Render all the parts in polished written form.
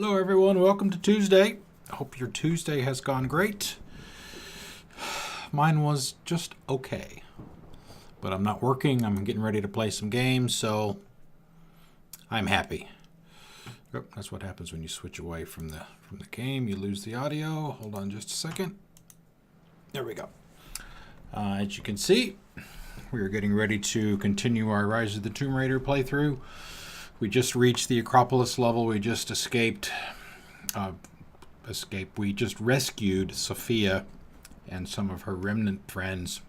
Hello everyone, welcome to Tuesday. I hope your Tuesday has gone great. Mine was just okay. But I'm not working, I'm getting ready to play some games, so I'm happy. Yep, that's what happens when you switch away from the game. You lose the audio. Hold on just a second. There we go. As you can see, we are getting ready to continue our Rise of the Tomb Raider playthrough. We just reached the Acropolis level. We just escaped. We just rescued Sophia and some of her remnant friends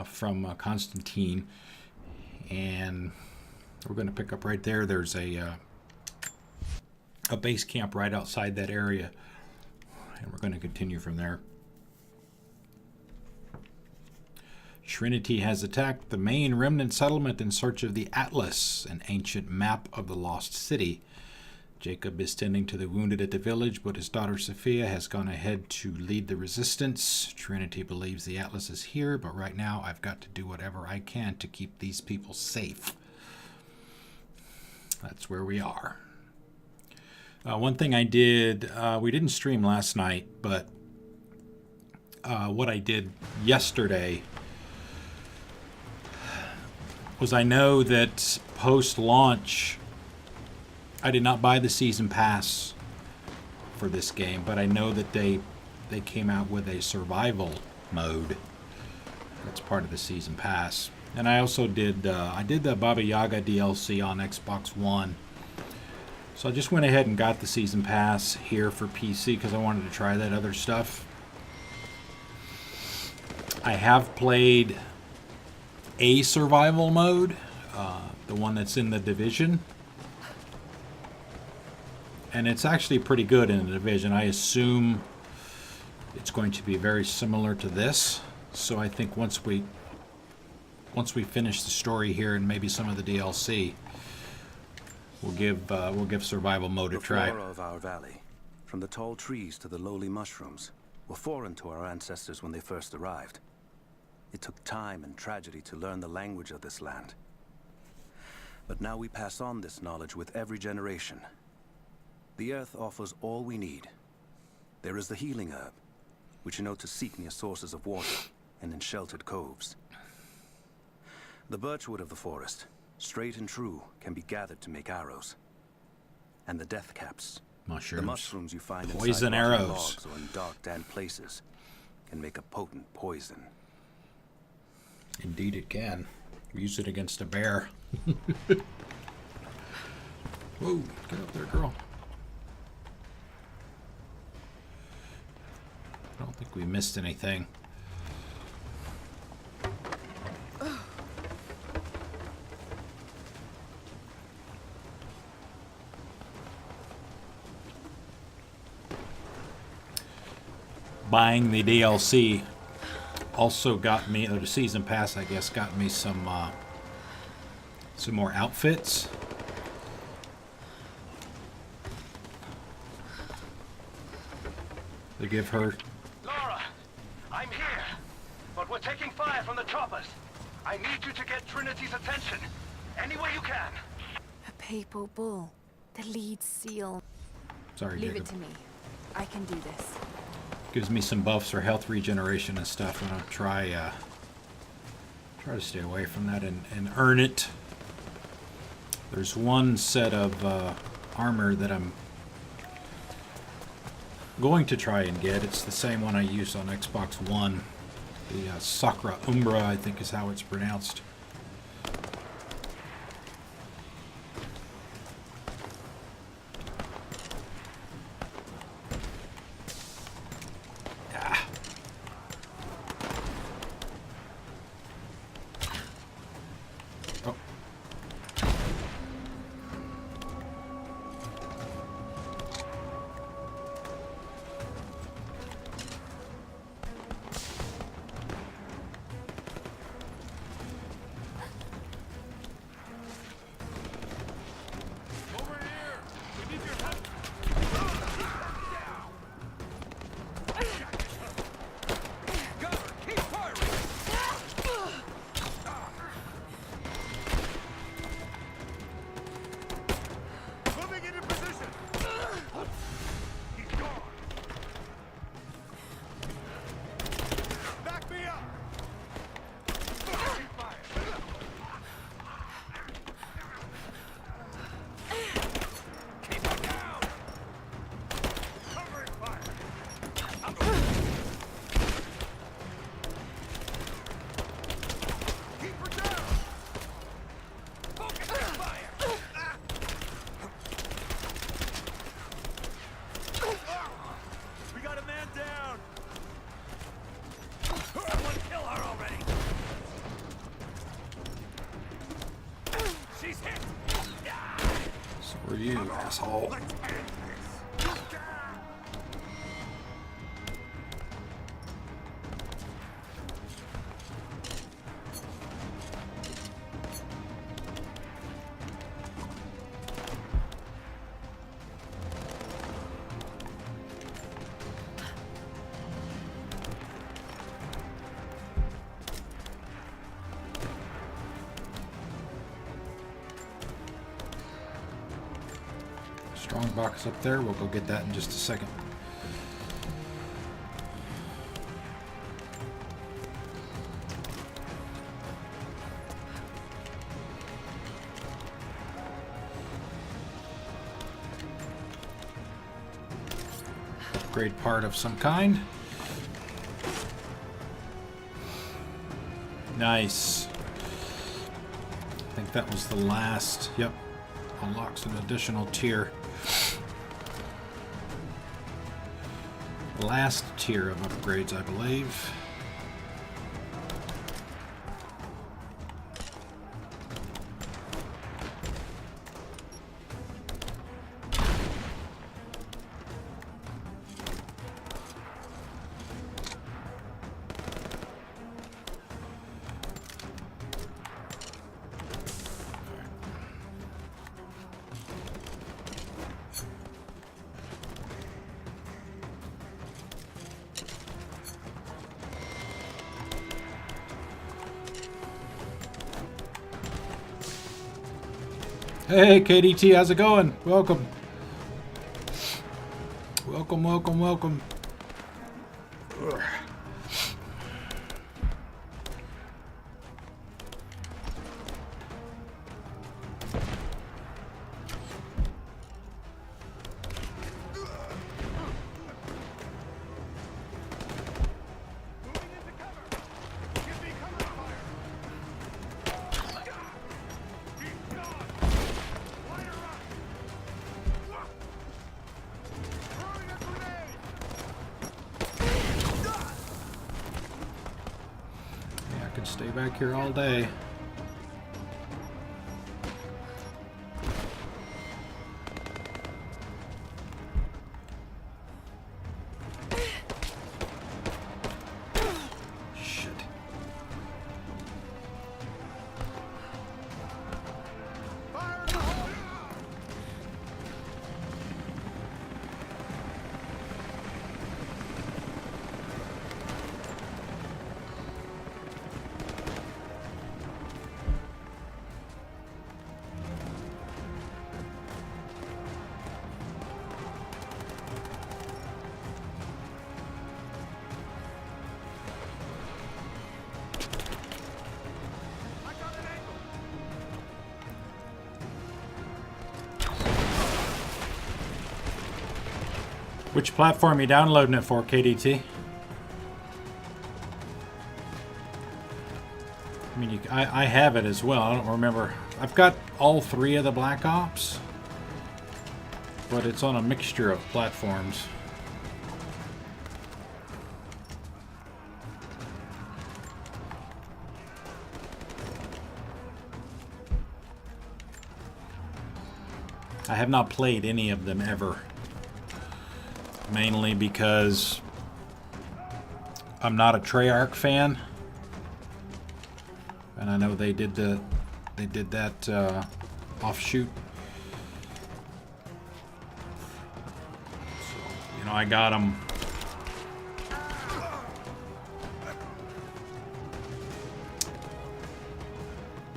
from Constantine, and we're going to pick up right there. There's a base camp right outside that area, and we're going to continue from there. Trinity has attacked the main remnant settlement in search of the Atlas, an ancient map of the lost city. Jacob is tending to the wounded at the village, but his daughter Sophia has gone ahead to lead the resistance. Trinity believes the Atlas is here, but right now I've got to do whatever I can to keep these people safe. That's where we are. One thing I did, we didn't stream last night, but what I did yesterday was I know that post-launch, I did not buy the season pass for this game, but I know that they came out with a survival mode. That's part of the season pass. And I also did I did the Baba Yaga DLC on Xbox One. So I just went ahead and got the season pass here for PC because I wanted to try that other stuff. I have played a survival mode, the one that's in the Division, and it's actually pretty good in the Division. I assume it's going to be very similar to this, so I think once we finish the story here and maybe some of the DLC, we'll give survival mode a try. The flora of our valley, from the tall trees to the lowly mushrooms, were foreign to our ancestors when they first arrived. It took time and tragedy to learn the language of this land. But now we pass on this knowledge with every generation. The earth offers all we need. There is the healing herb, which you know to seek near sources of water and in sheltered coves. The birchwood of the forest, straight and true, can be gathered to make arrows. And the death caps, Mushrooms. the mushrooms you find Poison inside rotting arrows. logs or in dark, damp places, can make a potent poison. Indeed it can. Use it against a bear. Whoa, get up there, girl. I don't think we missed anything. Buying the DLC also got me, or the season pass, I guess, got me some more outfits. They give her. Lara, I'm here, but we're taking fire from the choppers. I need you to get Trinity's attention, any way you can. A papal bull, the lead seal. Sorry, Leave Jacob. it to me. I can do this. Gives me some buffs for health regeneration and stuff, and I'll try to stay away from that and earn it. There's one set of armor that I'm going to try and get. It's the same one I used on Xbox One. The Sacra Umbra, I think is how it's pronounced. Oh. you, asshole. Strong box up there. We'll go get that in just a second. Upgrade part of some kind. Nice. I think that was the last. Yep. Unlocks an additional tier. Last tier of upgrades, I believe. Hey, KDT, how's it going? Welcome. Welcome, welcome, welcome. Ugh. Stay back here all day. Shit. Which platform are you downloading it for, KDT? I mean, I have it as well. I don't remember. I've got all 3 of the Black Ops, but it's on a mixture of platforms. I have not played any of them ever. Mainly because I'm not a Treyarch fan, and I know they did that offshoot. So, you know, I got them.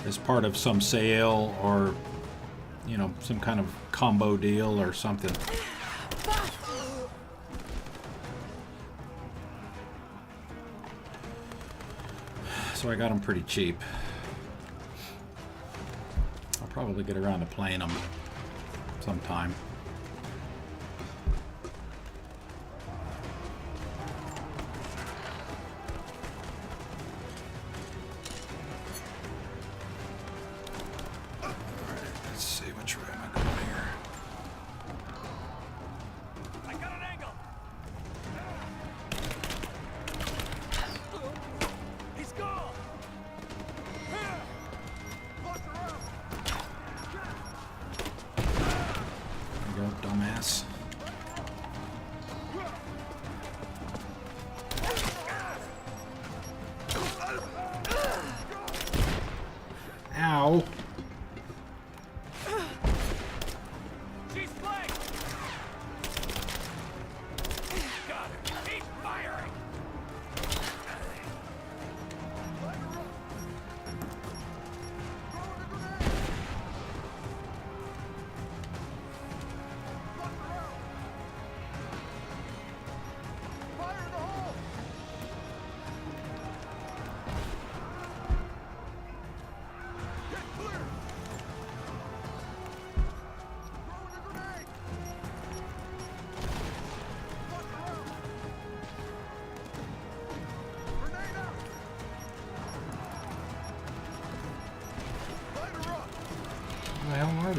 As part of some sale or, you know, some kind of combo deal or something. So I got them pretty cheap. I'll probably get around to playing them sometime. Let's see which way am I going here. I got an angle. He's gone. Here. Watch around.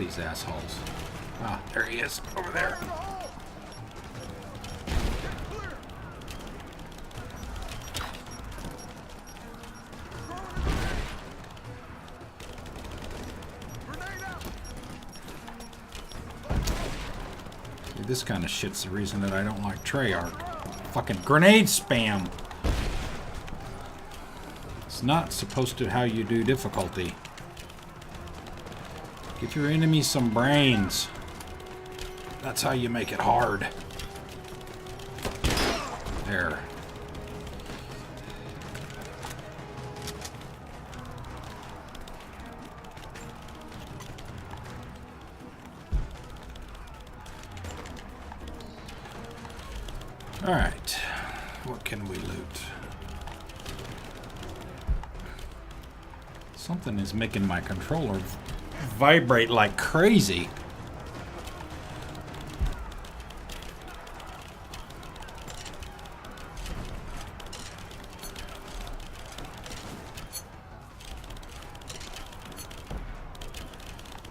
these assholes? Ah, there he is, over there. See, this kind of shit's the reason that I don't like Treyarch. Fucking grenade spam. It's not supposed to how you do difficulty. Give your enemy some brains. That's how you make it hard. There. All right. What can we loot? Something is making my controller vibrate like crazy.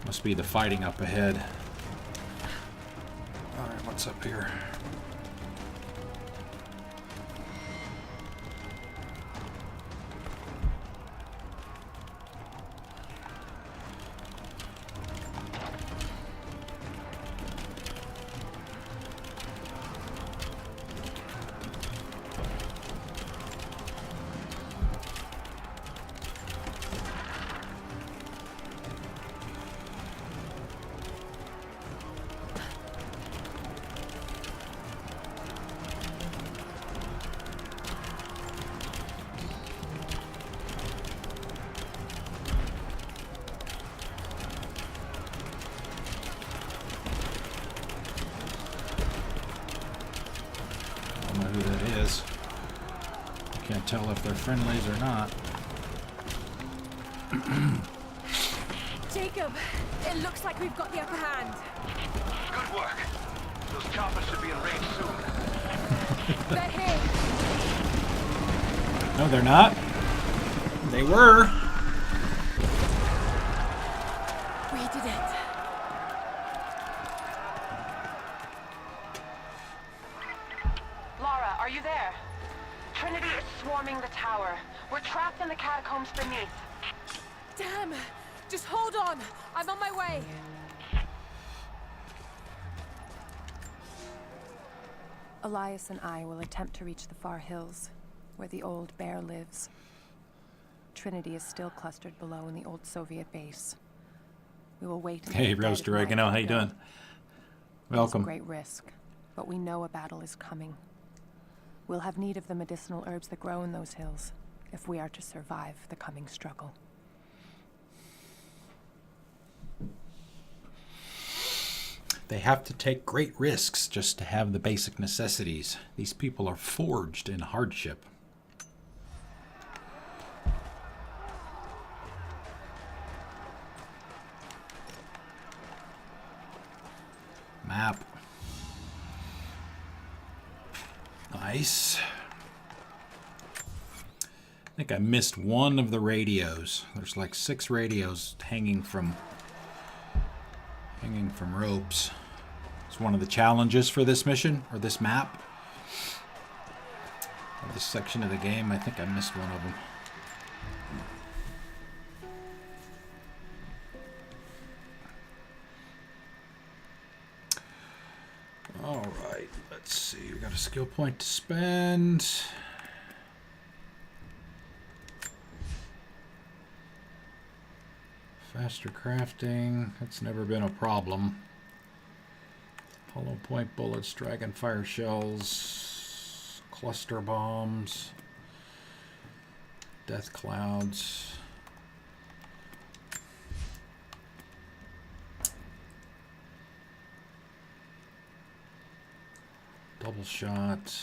Must be the fighting up ahead. All right, what's up here? Can't tell if they're friendlies or not. Jacob, it looks like we've got the upper hand. Good work. Those choppers should be in range soon. They're here. No, they're not. They were. We did it. Lara, are you there? Trinity is swarming the tower. We're trapped in the catacombs beneath. Damn! Just hold on. I'm on my way. Elias and I will attempt to reach the far hills, where the old bear lives. Trinity is still clustered below in the old Soviet base. We will wait until Hey, the dead Roast of night Oregano, are how you killed. doing? It is a Welcome. great risk, but we know a battle is coming. We'll have need of the medicinal herbs that grow in those hills if we are to survive the coming struggle. They have to take great risks just to have the basic necessities. These people are forged in hardship. Map. Nice. I think I missed one of the radios. There's like 6 radios hanging from ropes. It's one of the challenges for this mission, or this map, or this section of the game. I think I missed one of them. All right, let's see. We got a skill point to spend. Faster crafting, that's never been a problem. Hollow point bullets, dragon fire shells, cluster bombs, death clouds. Double shot.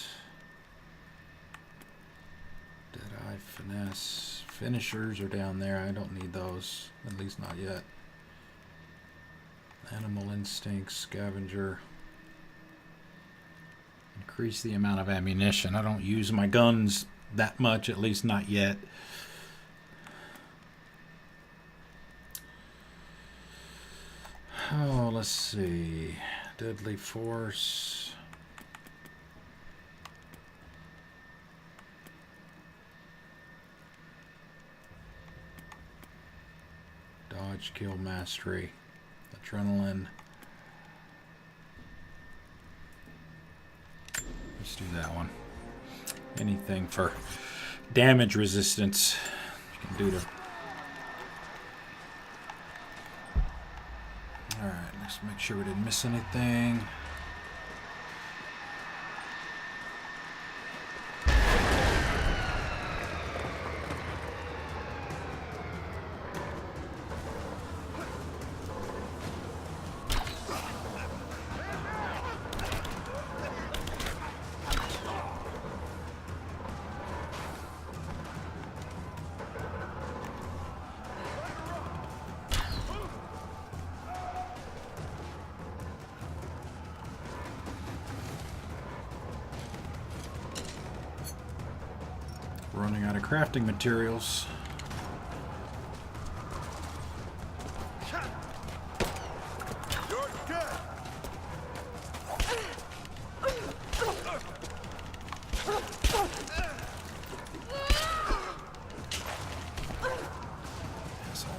Deadeye, finesse. Finishers are down there. I don't need those. At least not yet. Animal instinct, scavenger. Increase the amount of ammunition. I don't use my guns that much, at least not yet. Oh, let's see. Deadly Force. Dodge, Kill, Mastery. Adrenaline. Let's do that one. Anything for damage resistance you can do to... Alright, let's make sure we didn't miss anything. Running out of crafting materials. Asshole.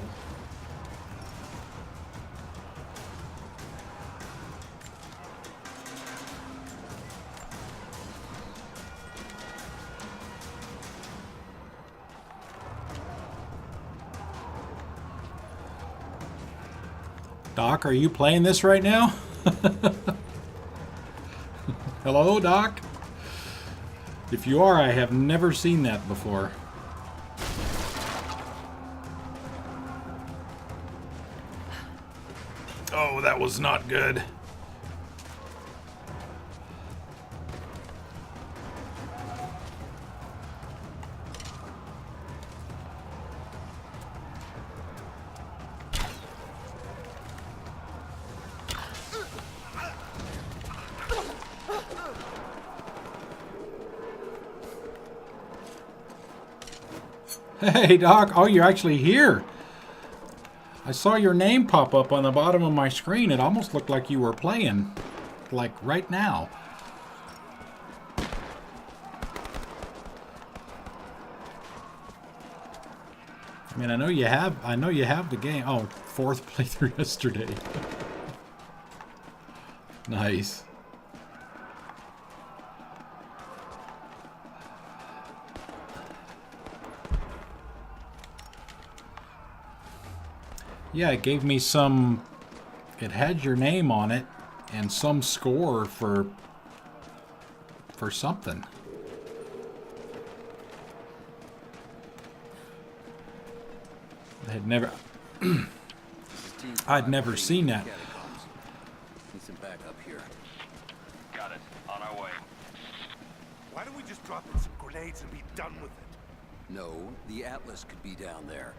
Doc, are you playing this right now? Hello, Doc? If you are, I have never seen that before. Oh, that was not good. Hey, Doc. Oh, you're actually here. I saw your name pop up on the bottom of my screen. It almost looked like you were playing, like right now. I mean, I know you have the game. Oh, fourth playthrough yesterday. Nice. Yeah, it gave me some... It had your name on it and some score for something. I'd never seen that. Need some backup here. Got it. On our way. Why don't we just drop in some grenades and be done with it? No, the Atlas could be down there.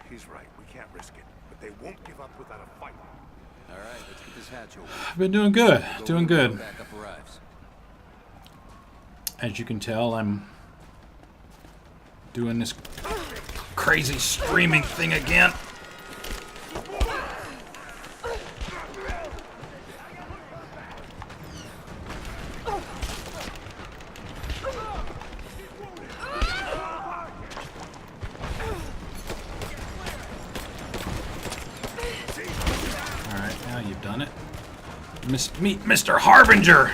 He's right. We can't risk it. But they won't give up without a fight. All right, let's get this hatch open. I've been doing good. Doing good. Backup arrives. As you can tell, I'm doing this crazy streaming thing again. Alright, now you've done it. Meet Mr. Harbinger!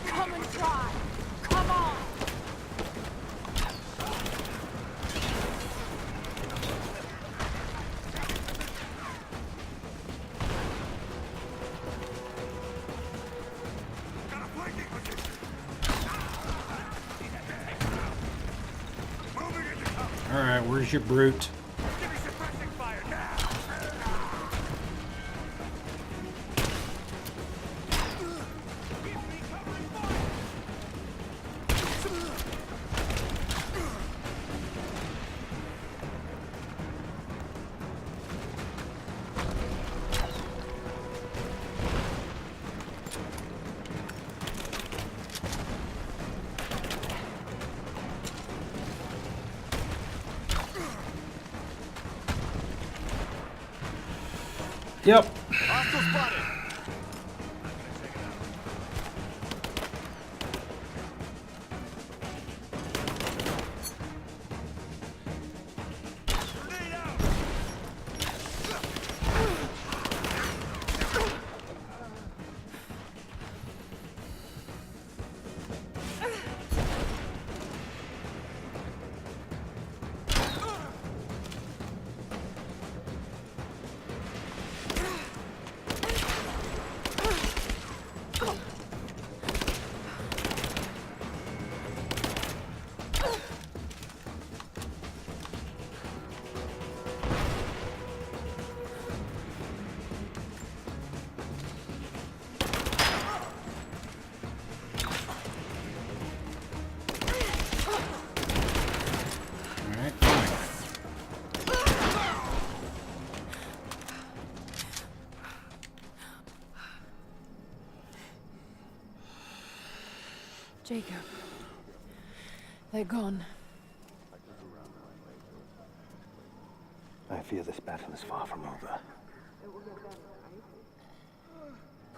Come and try. Come on. Got a flanking position. Moving into cover. Alright, where's your brute? Give me suppressing fire now. Yep. Hostile spotted. Grenade out. All right, fine. Jacob. They're gone. I fear this battle is far from over.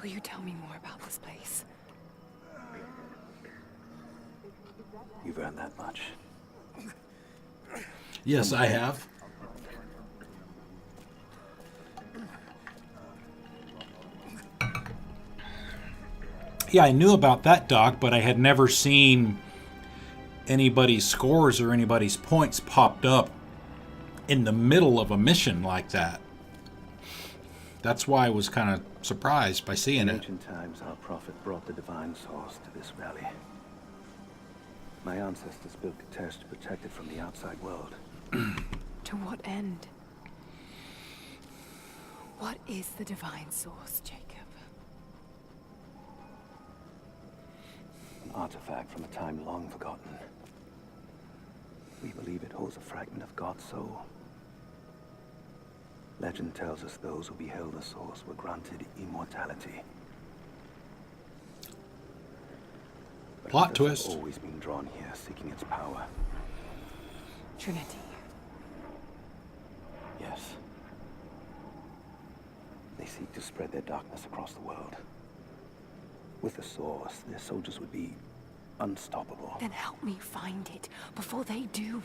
Will you tell me more about this place? You've earned that much. Yes, I have. Yeah, I knew about that, Doc, but I had never seen anybody's scores or anybody's points popped up in the middle of a mission like that. That's why I was kind of surprised by seeing In it. ancient times, our prophet brought the divine source to this valley. My ancestors built Katesh to protect it from the outside world. To what end? What is the divine source, Jacob? An artifact from a time long forgotten. We believe it holds a fragment of God's soul. Legend tells us those who beheld the source were granted immortality. But Plot others twist. have always been drawn here, seeking its power. Trinity. Yes. They seek to spread their darkness across the world. With the source, their soldiers would be unstoppable. Then help me find it before they do.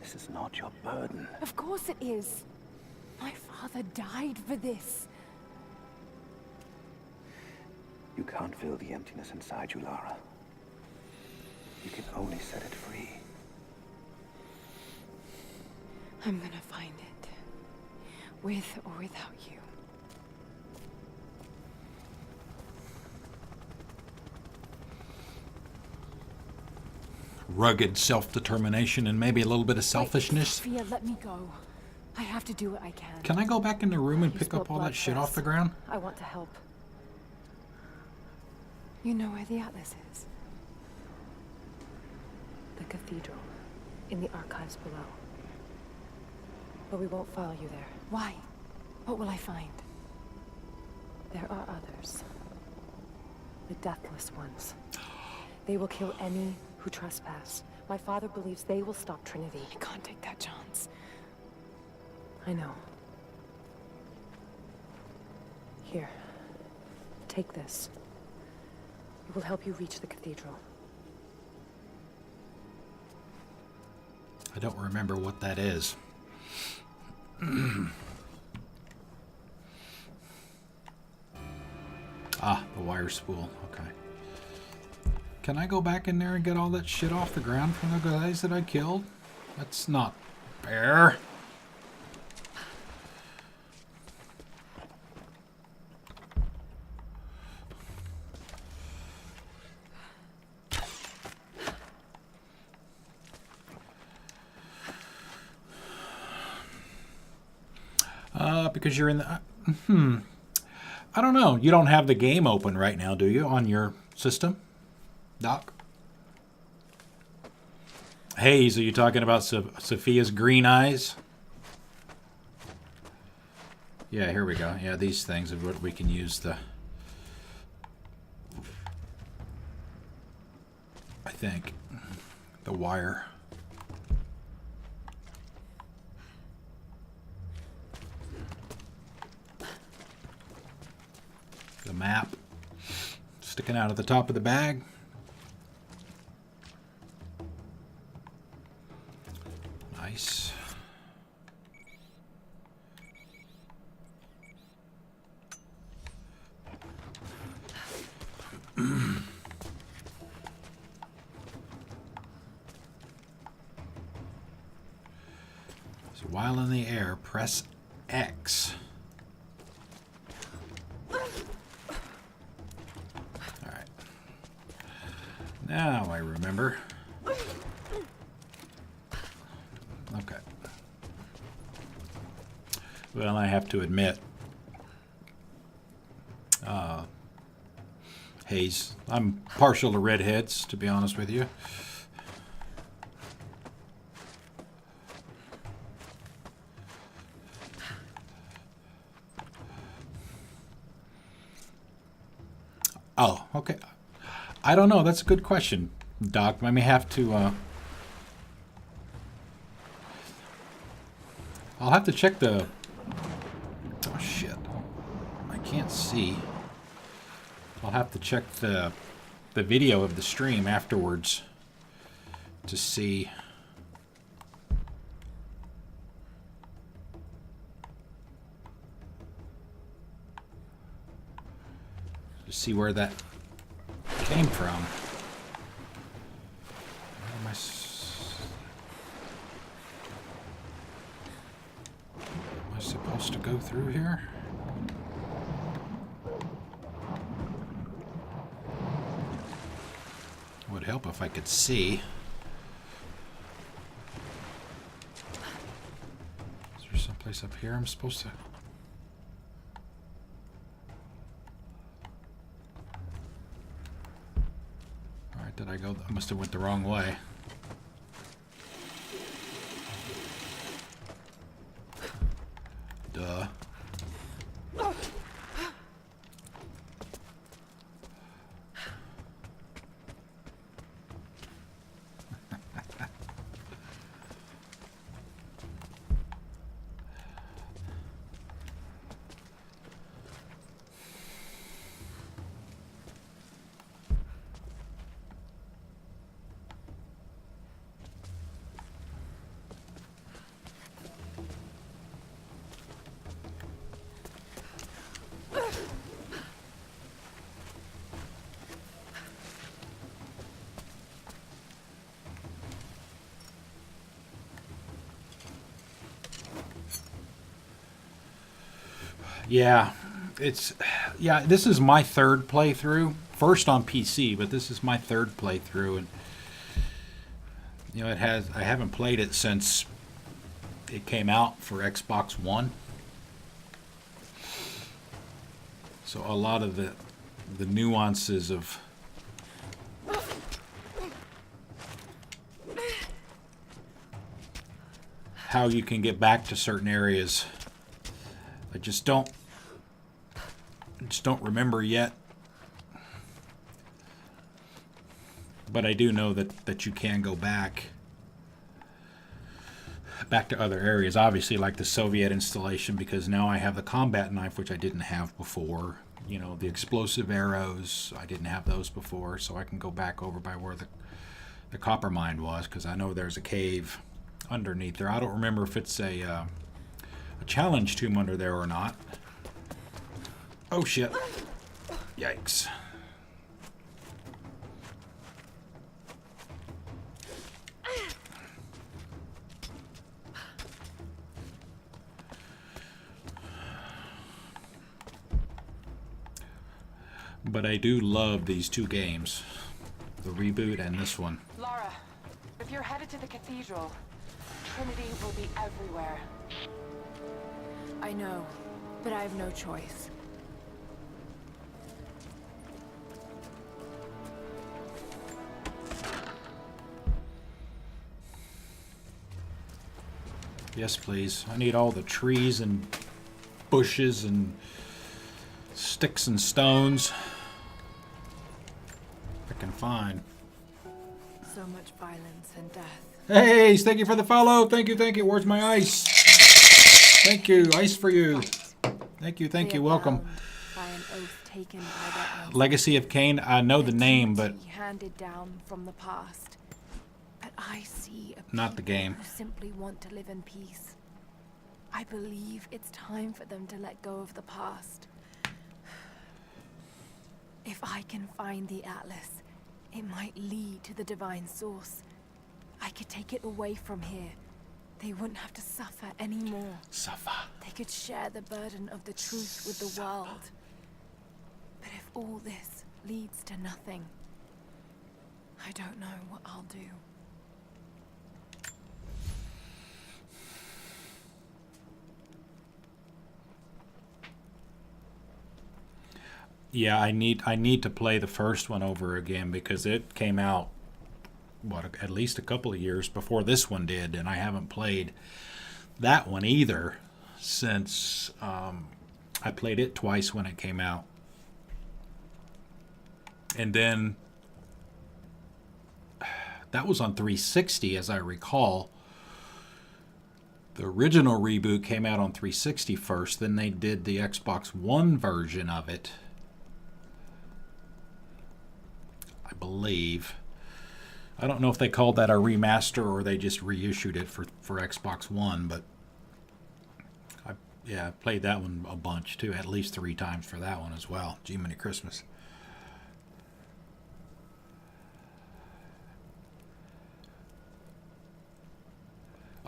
This is not your burden. Of course it is. My father died for this. You can't fill the emptiness inside you, Lara. You can only set it free. I'm gonna find it. With or without you. Rugged self-determination and maybe a little bit of selfishness. Sophia, let me go. I have to do what I can. Can I go back in the room and You pick up spilled all blood that shit for off us. the ground? I want to help. You know where the Atlas is? The cathedral. In the archives below. But we won't follow you there. Why? What will I find? There are others. The Deathless Ones. They will kill any who trespass. My father believes they will stop Trinity. I can't take that chance. I know. Here. Take this. It will help you reach the cathedral. I don't remember what that is. Ah, the wire spool. Okay. Can I go back in there and get all that shit off the ground from the guys that I killed? That's not fair. Because you're in the... I don't know. You don't have the game open right now, do you, on your system, Doc? Hayes, are you talking about Sophia's green eyes? Yeah, here we go. Yeah, these things are what we can use the... I think. The wire. map sticking out at the top of the bag. Nice. So while in the air, press X. Alright. Now I remember. Okay. Well, I have to admit, Hayes, I'm partial to redheads, to be honest with you. Oh, okay. I don't know. That's a good question, Doc. I may have to... I'll have to check the... Oh, shit. I can't see. I'll have to check the video of the stream afterwards to see... to see where that came from. Where am I supposed to go through here? Would help if I could see. Is there someplace up here I'm supposed to... Alright, did I go... I must have went the wrong way. Duh. Yeah, this is my third playthrough. First on PC, but this is my third playthrough, and you know, I haven't played it since it came out for Xbox One. So a lot of the nuances of how you can get back to certain areas, I just don't remember yet. But I do know that you can go back to other areas, obviously, like the Soviet installation, because now I have the combat knife, which I didn't have before. You know, the explosive arrows, I didn't have those before, so I can go back over by where the copper mine was, because I know there's a cave underneath there. I don't remember if it's a challenge tomb under there or not. Oh shit. Yikes. But I do love these two games, the reboot and this one. Lara, if you're headed to the cathedral, Trinity will be everywhere. I know, but I have no choice. Yes, please. I need all the trees and bushes and sticks and stones I can find. So much violence and death. Hey, thank you for the follow. Thank you, thank you. Where's my ice? Thank you. Ice for you. Thank you, thank you. Welcome. By an oath taken by their ancestors. Legacy of Kain. I know the name, but Trinity handed down from the past. But I see a Not the people game. who simply want to live in peace. I believe it's time for them to let go of the past. If I can find the Atlas, it might lead to the divine source. I could take it away from here. They wouldn't have to suffer anymore. Safa. They could share the burden of the truth with the world. But if all this leads to nothing, I don't know what I'll do. Yeah, I need to play the first one over again because it came out at least a couple of years before this one did, and I haven't played that one either since I played it twice when it came out. And then that was on 360 as I recall. The original reboot came out on 360 first, then they did the Xbox One version of it, I believe. I don't know if they called that a remaster or they just reissued it for Xbox One, but I played that one a bunch too, at least 3 times for that one as well. Jiminy Christmas.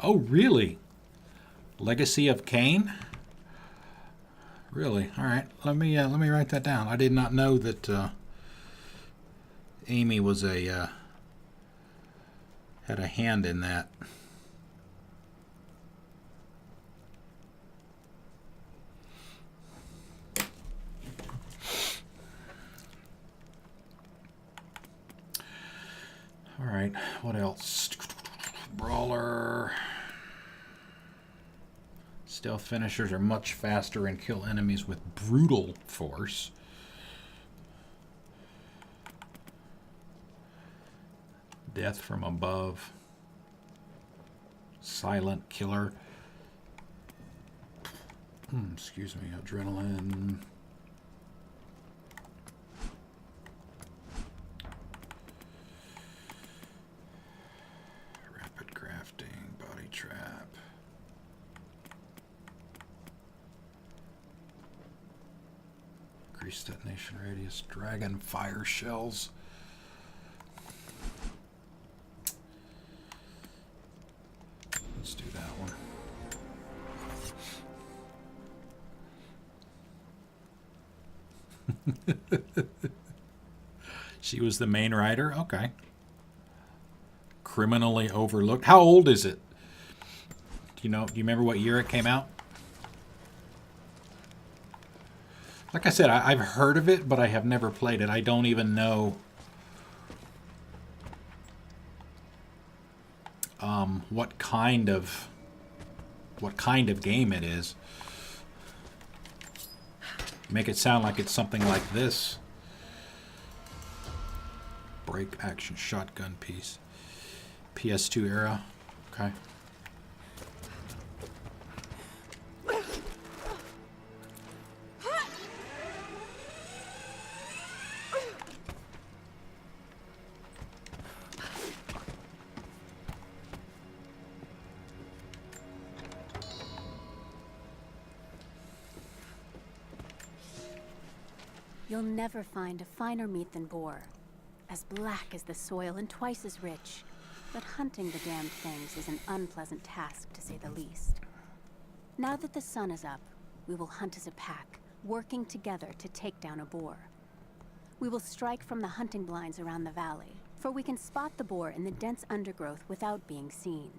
Oh, really? Legacy of Kain? Really? All right. Let me write that down. I did not know that Amy was had a hand in that. All right. What else? Brawler. Stealth finishers are much faster and kill enemies with brutal force. Death from above. Silent killer. Excuse me. Adrenaline. Rapid crafting. Body trap. Increased detonation radius. Dragon fire shells. Let's do that one. She was the main writer? Okay. Criminally overlooked. How old is it? Do you remember what year it came out? Like I said, I've heard of it, but I have never played it. I don't even know what kind of game it is. Make it sound like it's something like this. Break action shotgun piece. PS2 era. Okay. You'll never find a finer meat than boar. As black as the soil and twice as rich. But hunting the damned things is an unpleasant task, to say the least. Now that the sun is up, we will hunt as a pack, working together to take down a boar. We will strike from the hunting blinds around the valley, for we can spot the boar in the dense undergrowth without being seen.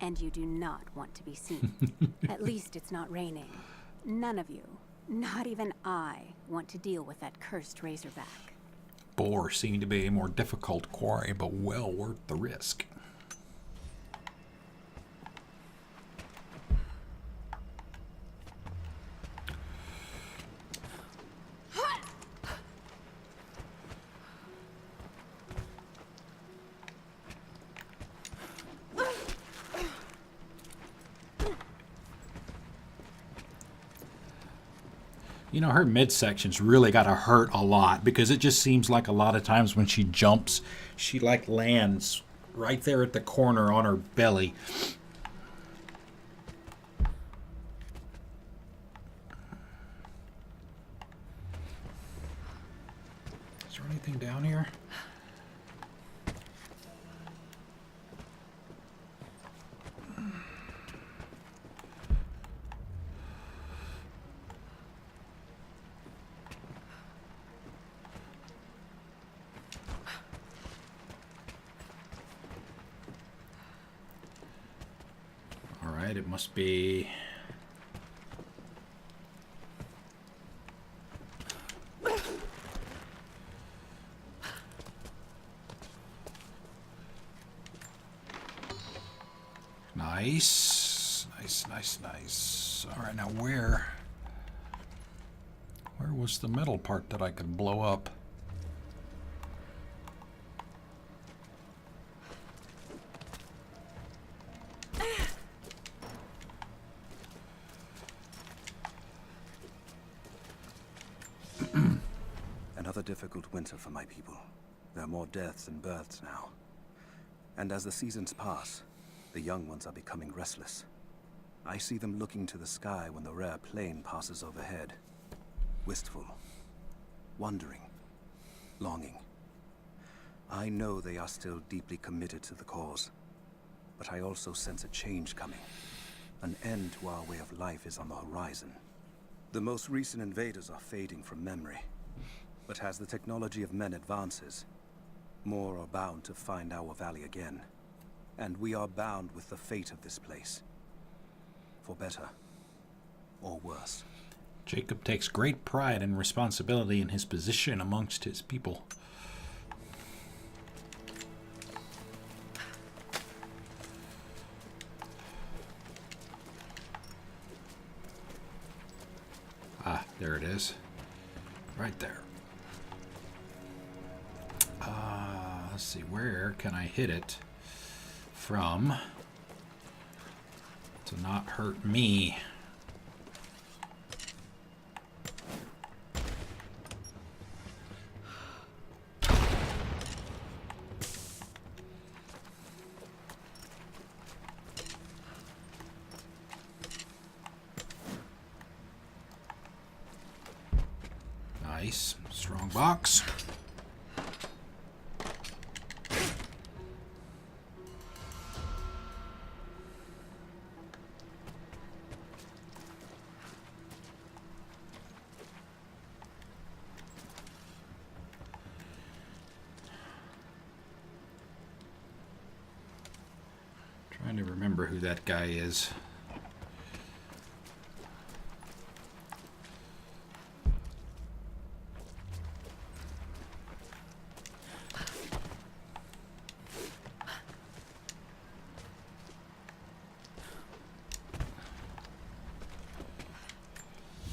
And you do not want to be seen. At least it's not raining. None of you, not even I, want to deal with that cursed razorback. Boar seemed to be a more difficult quarry, but well worth the risk. You know, her midsection's really got to hurt a lot because it just seems like a lot of times when she jumps, she like lands right there at the corner on her belly. Is there anything down here? It must be... Nice. Nice. All right, now where was the metal part that I could blow up? Another difficult winter for my people. There are more deaths than births now. And as the seasons pass, the young ones are becoming restless. I see them looking to the sky when the rare plane passes overhead. Wistful, wondering, longing. I know they are still deeply committed to the cause, but I also sense a change coming. An end to our way of life is on the horizon. The most recent invaders are fading from memory. But as the technology of men advances, more are bound to find our valley again. And we are bound with the fate of this place. For better or worse. Jacob takes great pride and responsibility in his position amongst his people. Ah, there it is. Right there. Let's see, where can I hit it from to not hurt me? Nice, strong box. Trying to remember who that guy is.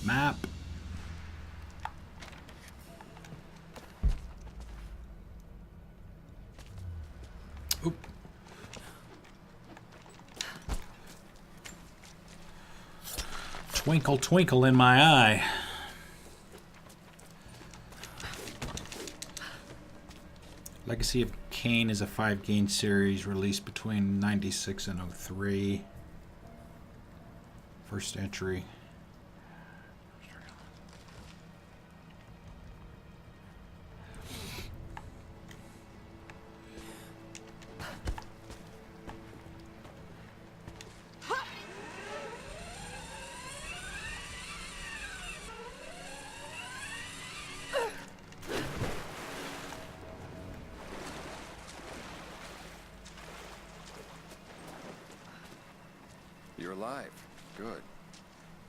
Map. Oop. Twinkle, twinkle in my eye. Legacy of Kain is a 5-game series released between 96 and 03. First entry. You're alive. Good.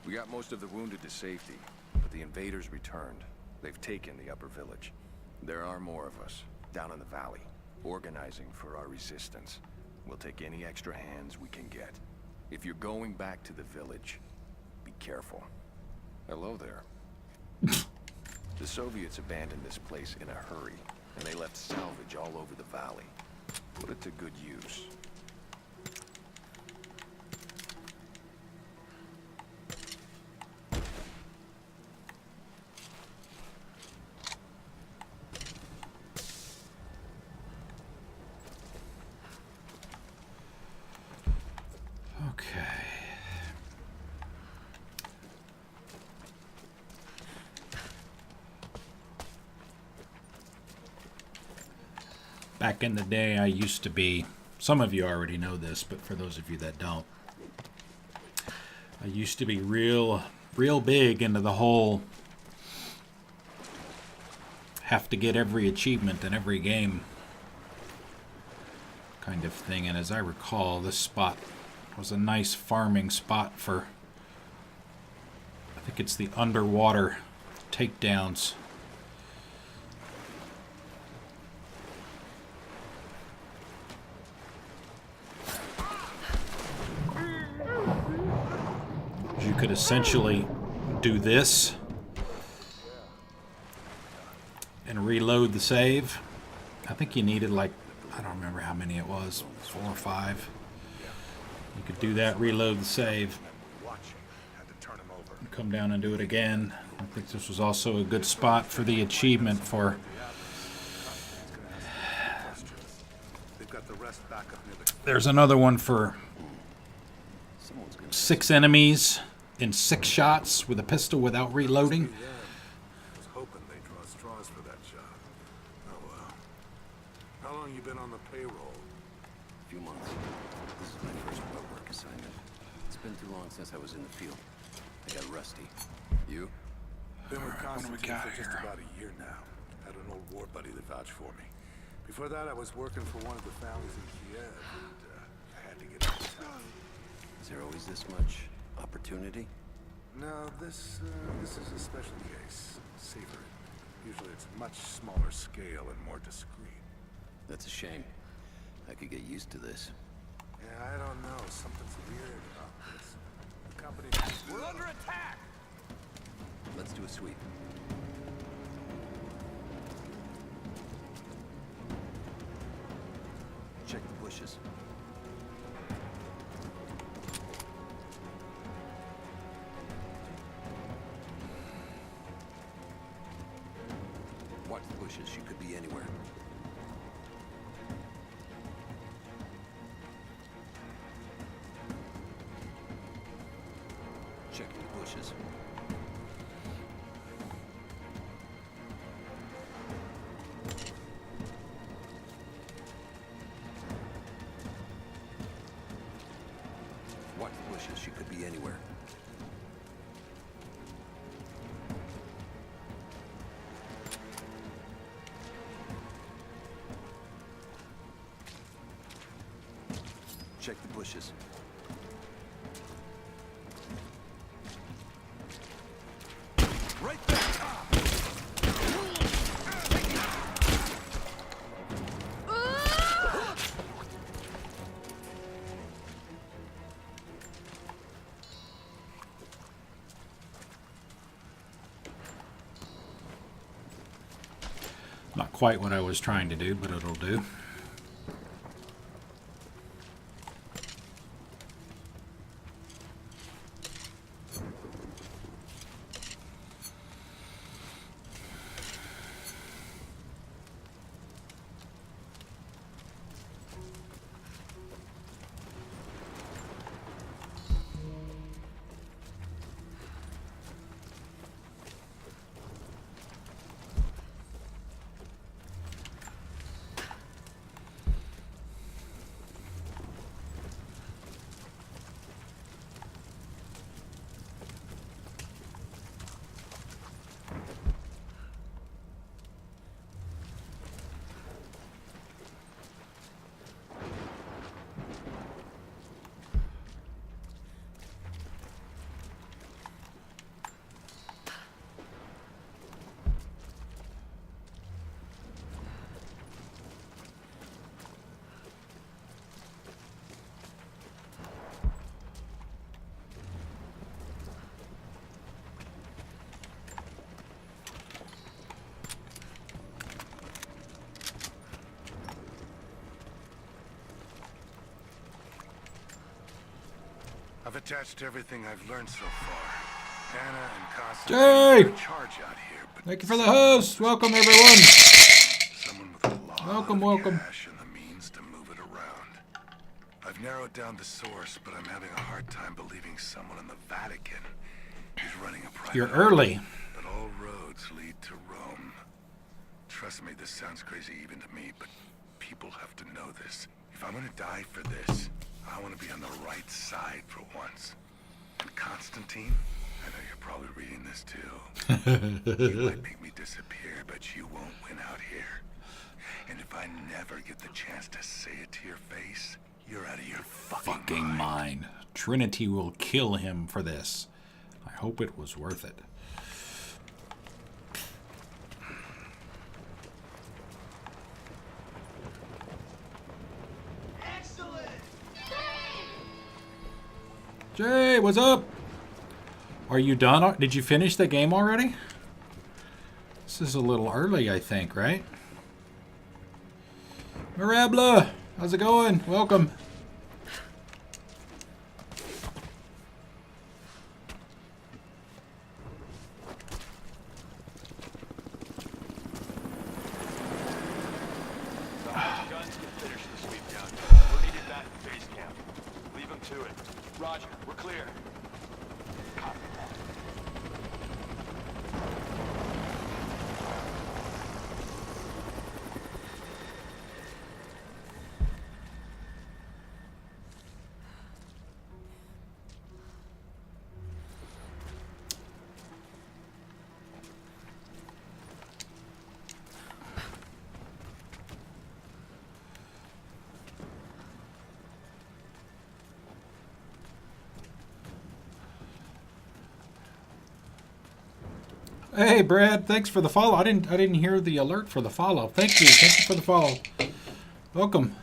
We got most of the wounded to safety, but the invaders returned. They've taken the upper village. There are more of us, down in the valley, organizing for our resistance. We'll take any extra hands we can get. If you're going back to the village, be careful. Hello there. The Soviets abandoned this place in a hurry, and they left salvage all over the valley. Put it to good use. Back in the day, I used to be, some of you already know this, but for those of you that don't, I used to be real big into the whole have to get every achievement in every game kind of thing. And as I recall, this spot was a nice farming spot for, I think it's the underwater takedowns. You could essentially do this and reload the save. I think you needed, like, I don't remember how many it was, 4 or 5. You could do that, reload the save, and come down and do it again. I think this was also a good spot for the achievement for there's another one for 6 enemies in 6 shots with a pistol without reloading. I was hoping they'd draw straws for that job. Oh well. How long you been on the payroll? A few months. This is my first work assignment. It's been too long since I was in the field. I got rusty. You? Been with What do we Constantine got for just here? about a year now. Had an old war buddy that vouched for me. Before that, I was working for one of the families in Kiev, and I had to get out of town. Is there always this much opportunity? No, this is a special case. Safer. Usually it's much smaller scale and more discreet. That's a shame. I could get used to this. Yeah, I don't know. Something's weird about this. The company... We're under attack! Let's do a sweep. Check the bushes. Watch the bushes. She could be anywhere. Checking the bushes. Watch the bushes. She could be anywhere. Check the bushes. Right there! Not quite what I was trying to do, but it'll do. I've attached everything I've learned so far. Anna and Constantine are in Jay! charge out here, but Thank you for the host. Welcome, everyone. someone with a lot Welcome. of cash and the means to move it around. I've narrowed down the source, but I'm having a hard time believing someone in the Vatican is running a private You're army. early. But all roads lead to Rome. Trust me, this sounds crazy even to me, but people have to know this. If I'm gonna die for this, I want to be on the right side for once. And Constantine, I know you're probably reading this too. You might make me disappear, but you won't win out here. And if I never get the chance to say it to your face, you're out of your fucking Mind. Trinity will kill him for this. I hope it was worth it. Jay, what's up? Are you done? Did you finish the game already? This is a little early, I think, right? Mirabla, how's it going? Welcome. Guns can finish the sweep down. We're needed back at base camp. Leave them to it. Roger, we're clear. Copy that. Hey Brad, thanks for the follow. I didn't hear the alert for the follow. Thank you for the follow. Welcome.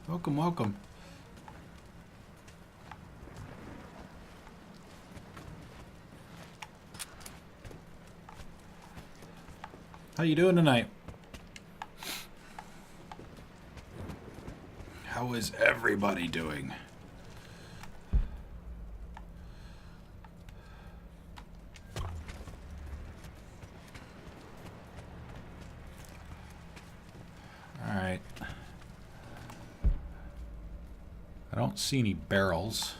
Welcome. How you doing tonight? How is everybody doing? Alright. I don't see any barrels.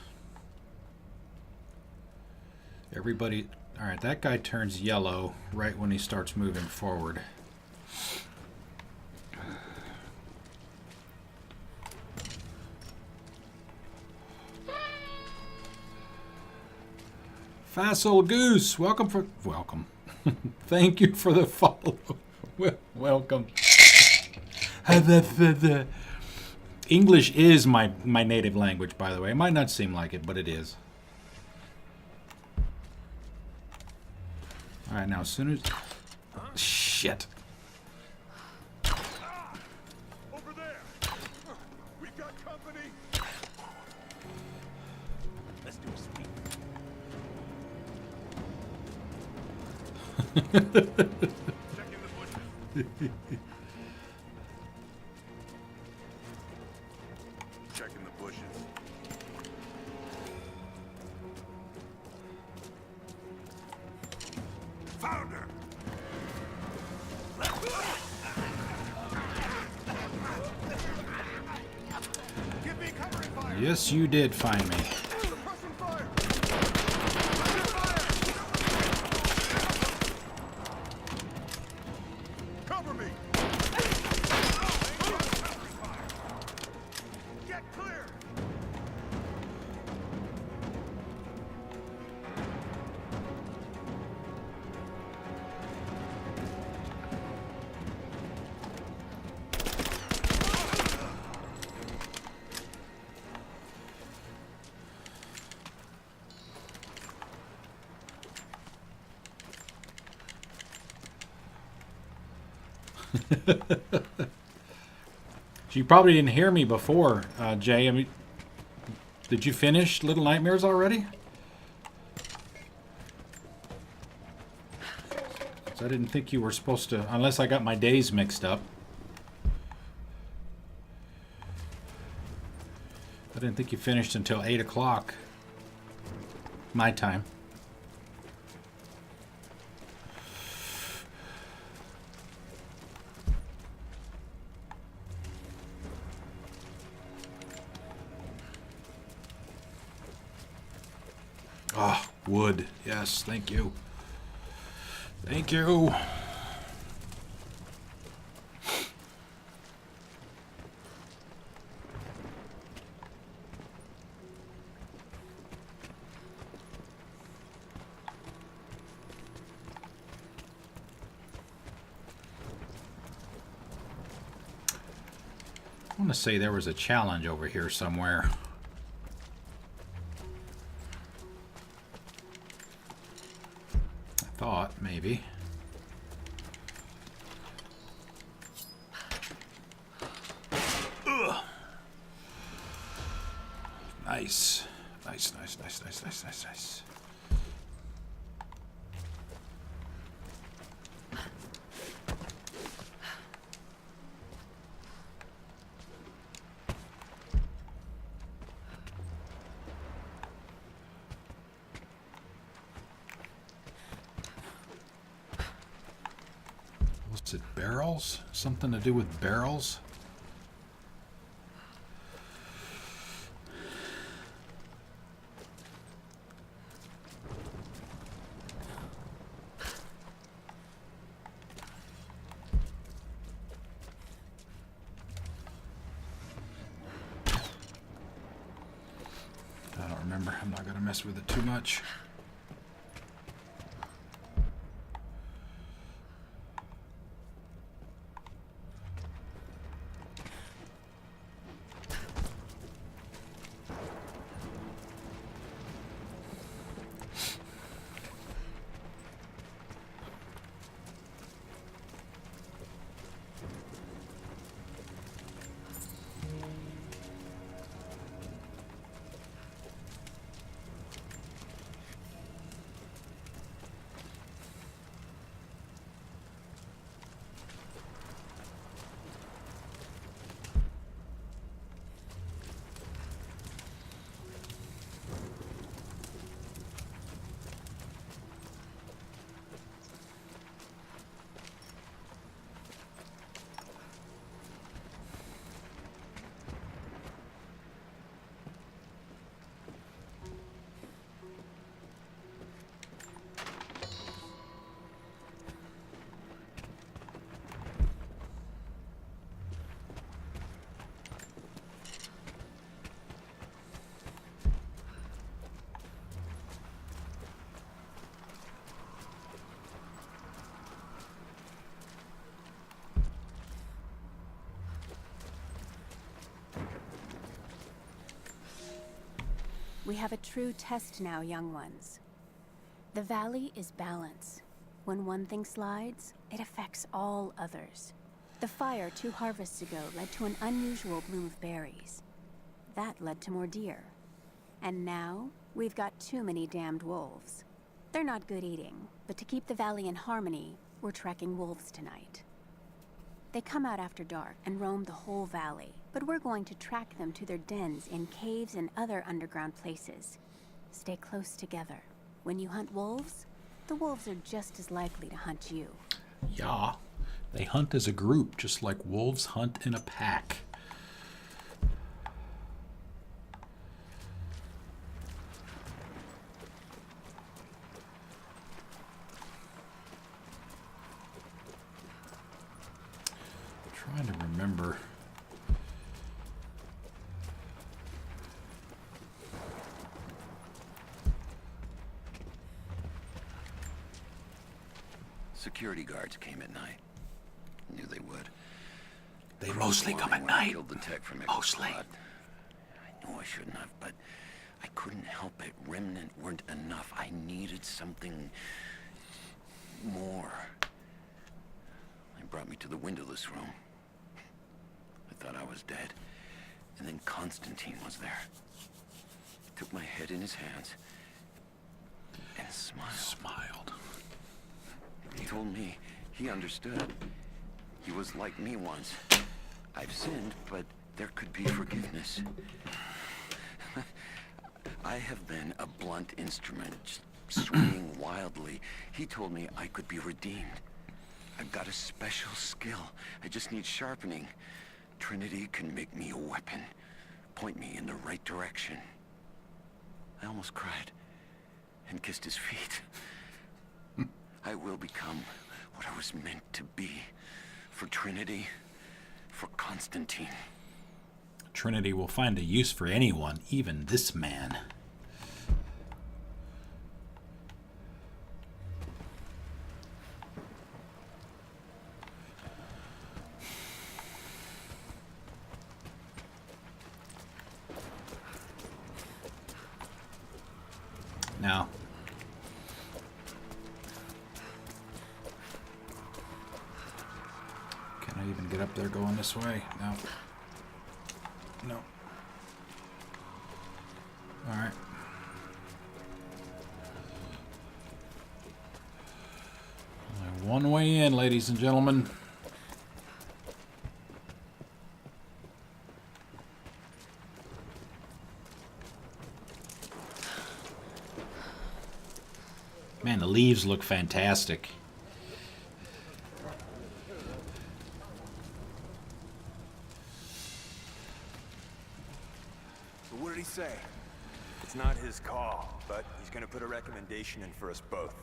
Everybody... Alright, that guy turns yellow right when he starts moving forward. Facile Goose, welcome. Thank you for the follow. Welcome. English is my native language, by the way. It might not seem like it, but it is. All right, now as soon as... Shit. Over there! We've got company! Let's do a sweep. Checking the bushes. Checking the bushes. Found her! Give me covering fire! Yes, you did find me. Suppressing fire! Cover me! Get clear! You probably didn't hear me before, Jay. I mean, did you finish Little Nightmares already? 'Cause I didn't think you were supposed to, unless I got my days mixed up. I didn't think you finished until 8 o'clock. My time. Ah, wood. Yes, thank you. Thank you. I want to say there was a challenge over here somewhere. I thought, maybe. Ugh. Nice. Nice, nice, nice, nice, nice, nice, nice. Was it barrels? Something to do with barrels? I don't remember. I'm not going to mess with it too much. We have a true test now, young ones. The valley is balance. When one thing slides, it affects all others. The fire 2 harvests ago led to an unusual bloom of berries. That led to more deer. And now, we've got too many damned wolves. They're not good eating, but to keep the valley in harmony, we're tracking wolves tonight. They come out after dark and roam the whole valley, but we're going to track them to their dens in caves and other underground places. Stay close together. When you hunt wolves, the wolves are just as likely to hunt you. Yeah, they hunt as a group, just like wolves hunt in a pack. Trying to remember. Security guards came at night. Knew they would. They mostly come at night. Killed the tech from Mostly. Squad. I knew I shouldn't have, but I couldn't help it. Remnant weren't enough. I needed something more. They brought me to the windowless room. I thought I was dead. And then Constantine was there. He took my head in his hands and smiled. He told me he understood. He was like me once. I've sinned, but there could be forgiveness. I have been a blunt instrument, just swinging wildly. He told me I could be redeemed. I've got a special skill. I just need sharpening. Trinity can make me a weapon. Point me in the right direction. I almost cried and kissed his feet. I will become what I was meant to be. For Trinity, for Constantine. Trinity will find a use for anyone, even this man. now. Can I even get up there going this way? No. No. Alright. Only one way in, ladies and gentlemen. Man, the leaves look fantastic. So what did he say? It's not his call, but he's gonna put a recommendation in for us both.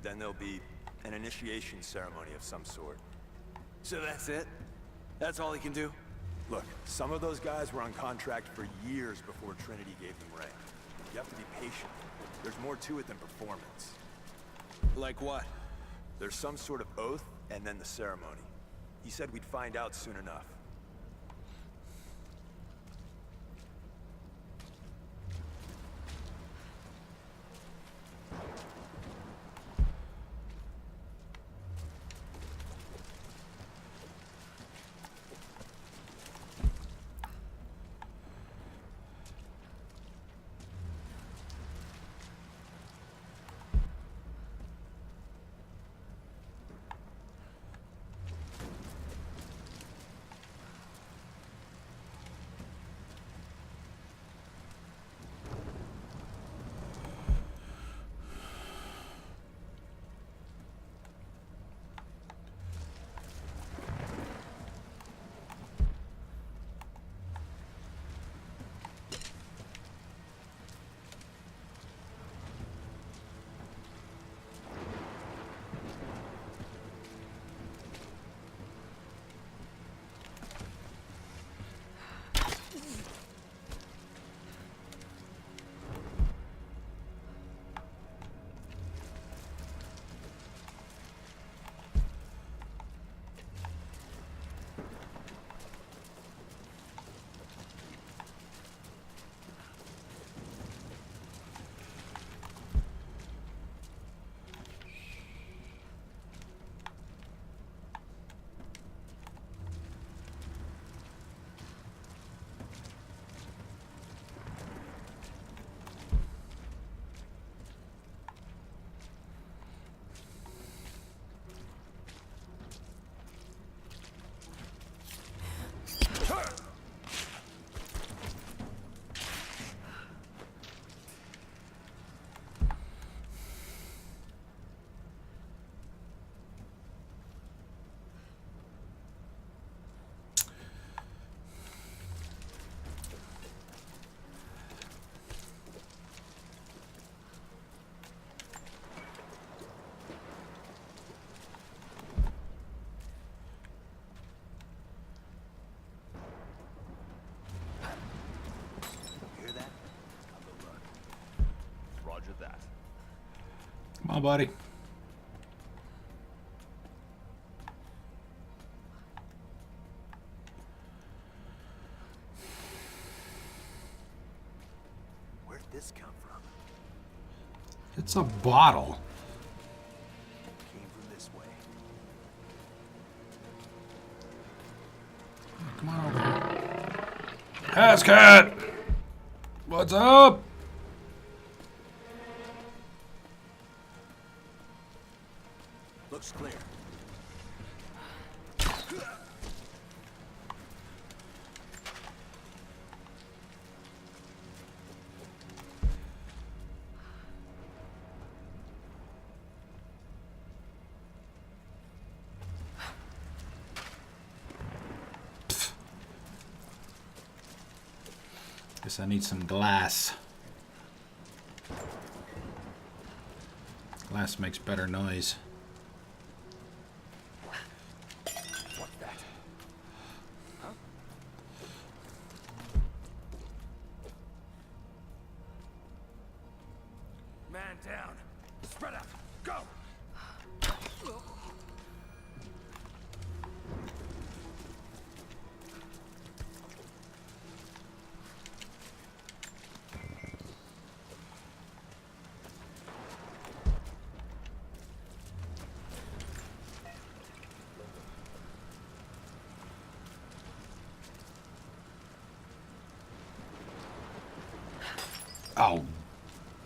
Then there'll be an initiation ceremony of some sort. So that's it? That's all he can do? Look, some of those guys were on contract for years before Trinity gave them rank. You have to be patient. There's more to it than performance. Like what? There's some sort of oath, and then the ceremony. He said we'd find out soon enough. Come on, buddy. Where'd this come from? It's a bottle. Came from this way. Come on over here. Hazcat! What's up? Looks clear. Guess I need some glass. Glass makes better noise. What's that? Huh? Man down. Spread out. Go.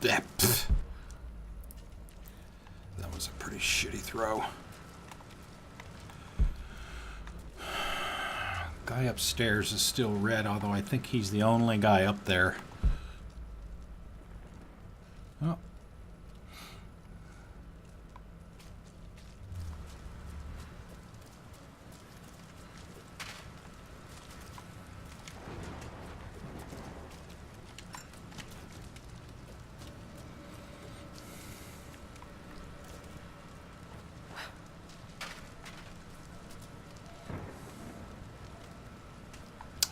That was a pretty shitty throw. Guy upstairs is still red, although I think he's the only guy up there. Oh.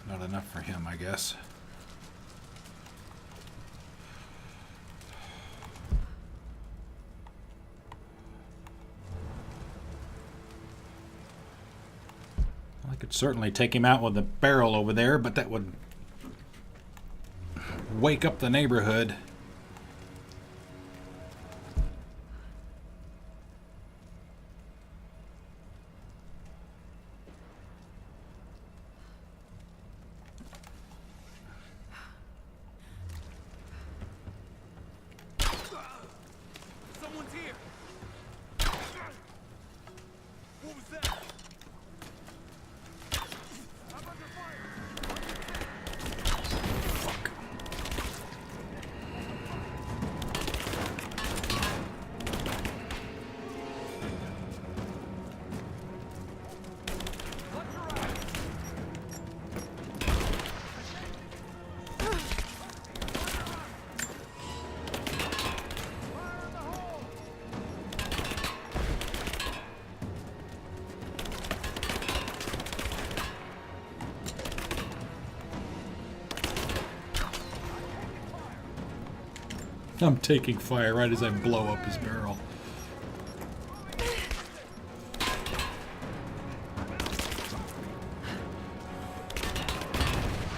Not enough for him, I guess. I could certainly take him out with the barrel over there, but that would wake up the neighborhood. Someone's here! What was that? I'm under fire! Fuck. I'm taking fire right as I blow up his barrel.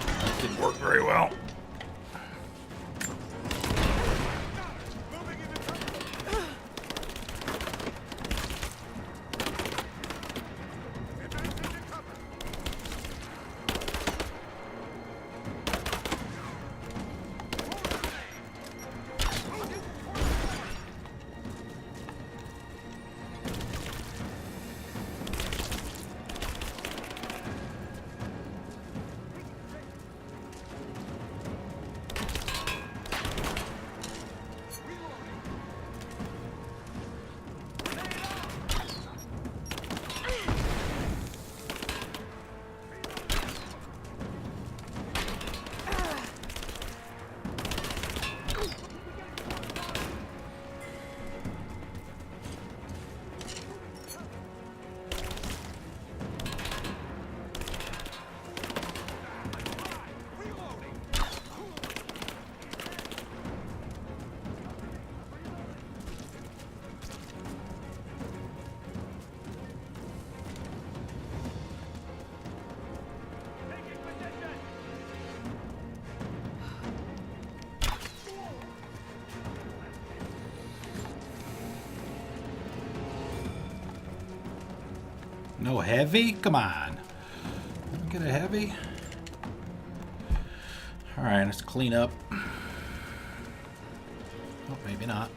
That didn't work very well. No heavy? Come on. Let me get a heavy. Alright, let's clean up. Oh, maybe not.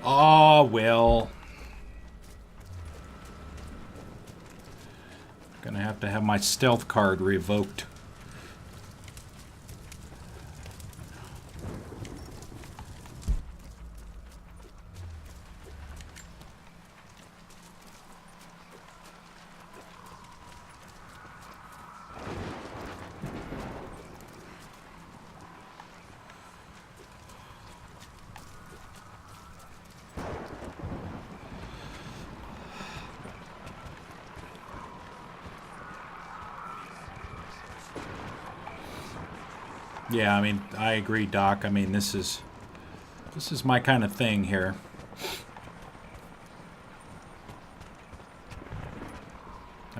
Oh, well. Gonna have to have my stealth card revoked. Yeah, I mean, I agree, Doc. I mean, this is my kind of thing here.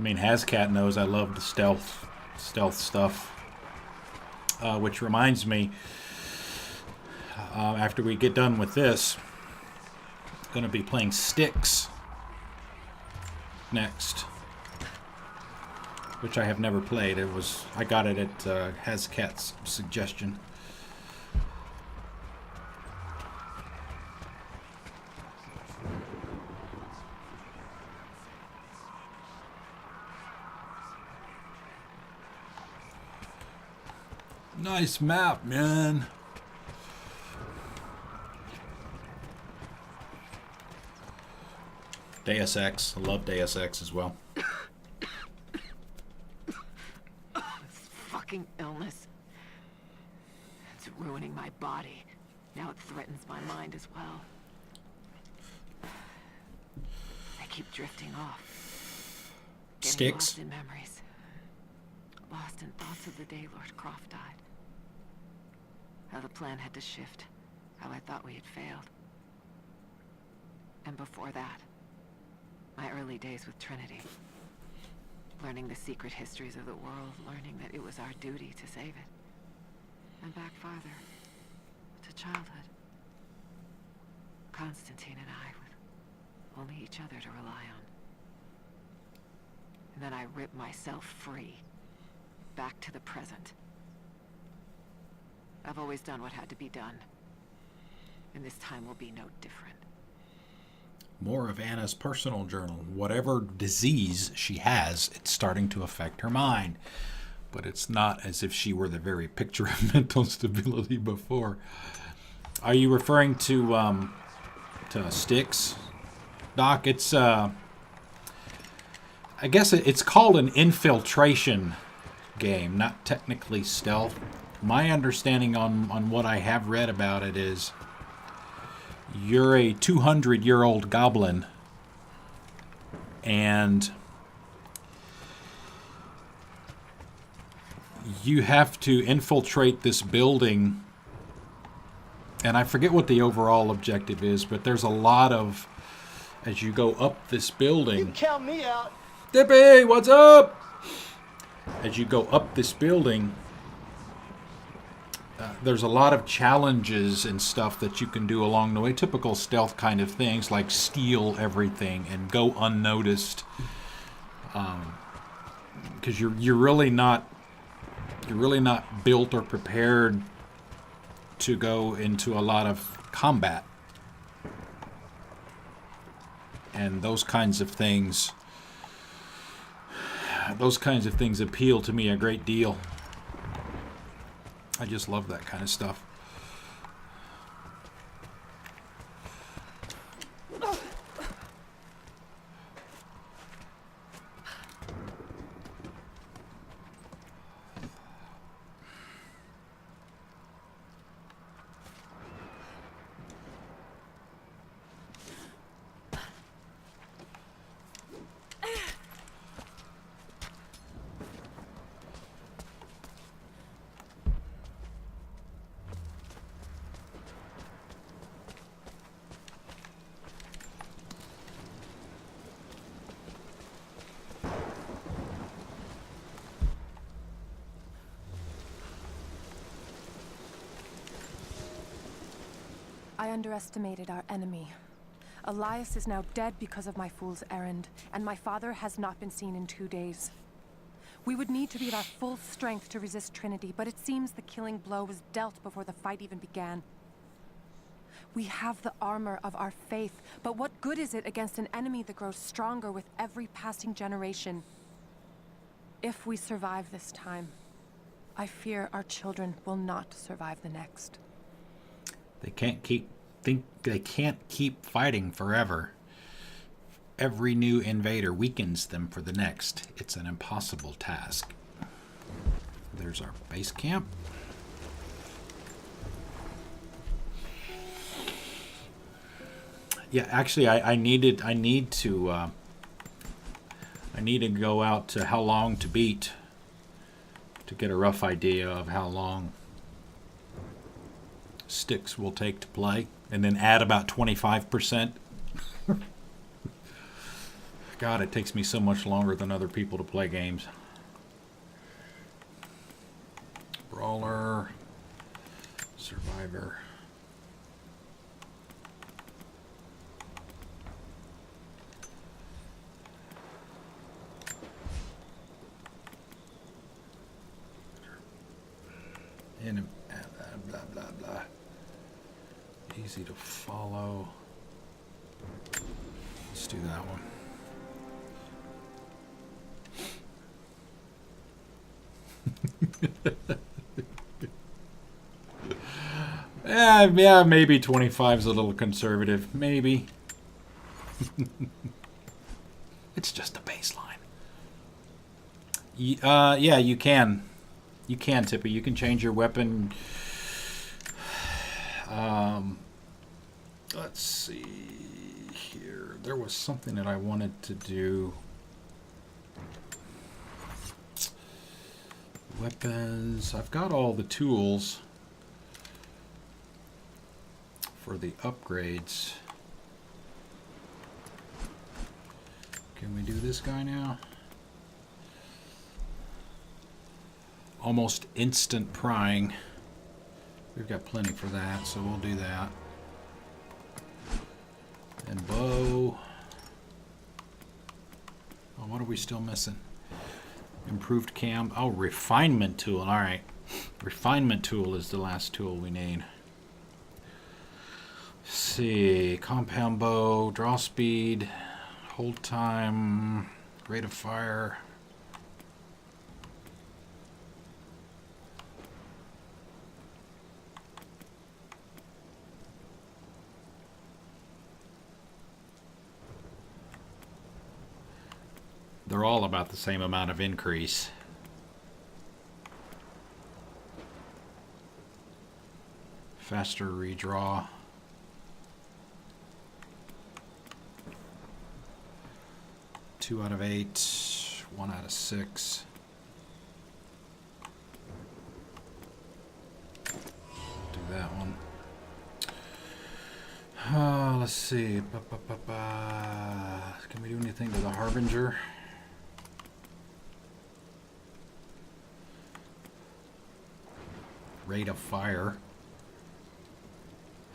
mean, Hazcat knows I love the stealth stuff. Which reminds me, after we get done with this, I'm going to be playing Styx next, which I have never played. I got it at Hazcat's suggestion. Nice map, man. Deus Ex. I love Deus Ex as well. This fucking illness. It's ruining my body. Now it threatens my mind as well. I keep drifting off. Getting Styx. lost in memories. Lost in thoughts of the day Lord Croft died. How the plan had to shift. How I thought we had failed. And before that, my early days with Trinity. Learning the secret histories of the world, learning that it was our duty to save it. And back farther, to childhood. Constantine and I, with only each other to rely on. And then I ripped myself free. Back to the present. I've always done what had to be done. And this time will be no different. More of Anna's personal journal. Whatever disease she has, it's starting to affect her mind. But it's not as if she were the very picture of mental stability before. Are you referring to Styx, Doc? It's I guess it's called an infiltration game, not technically stealth. My understanding on what I have read about it is you're a 200-year-old goblin, and you have to infiltrate this building, and I forget what the overall objective is, but there's a lot of, as you go up this building... You count me out. Dippy, what's up? As you go up this building, there's a lot of challenges and stuff that you can do along the way. Typical stealth kind of things, like steal everything and go unnoticed. Because you're really not built or prepared to go into a lot of combat. And those kinds of things appeal to me a great deal. I just love that kind of stuff. I underestimated our enemy. Elias is now dead because of my fool's errand, and my father has not been seen in 2 days. We would need to be at our full strength to resist Trinity, but it seems the killing blow was dealt before the fight even began. We have the armor of our faith, but what good is it against an enemy that grows stronger with every passing generation? If we survive this time, I fear our children will not survive the next. They can't keep fighting forever. Every new invader weakens them for the next. It's an impossible task. There's our base camp. Yeah, actually, I need to go out to How Long to Beat to get a rough idea of how long Styx will take to play, and then add about 25%. God, it takes me so much longer than other people to play games. Brawler, Survivor. And blah, blah, blah. Easy to follow. Let's do that one. Yeah, maybe 25 is a little conservative. Maybe. It's just a baseline. Yeah, you can. You can, Tippy. You can change your weapon. Let's see here. There was something that I wanted to do. Weapons. I've got all the tools for the upgrades. Can we do this guy now? Almost instant prying. We've got plenty for that, so we'll do that. And bow. Oh, what are we still missing? Improved cam. Oh, refinement tool. All right. Refinement tool is the last tool we need. Let's see. Compound bow, draw speed, hold time, rate of fire. They're all about the same amount of increase. Faster redraw. Two out of 8, 1 out of 6. Do that one. Let's see. Can we do anything to the Harbinger? Rate of fire,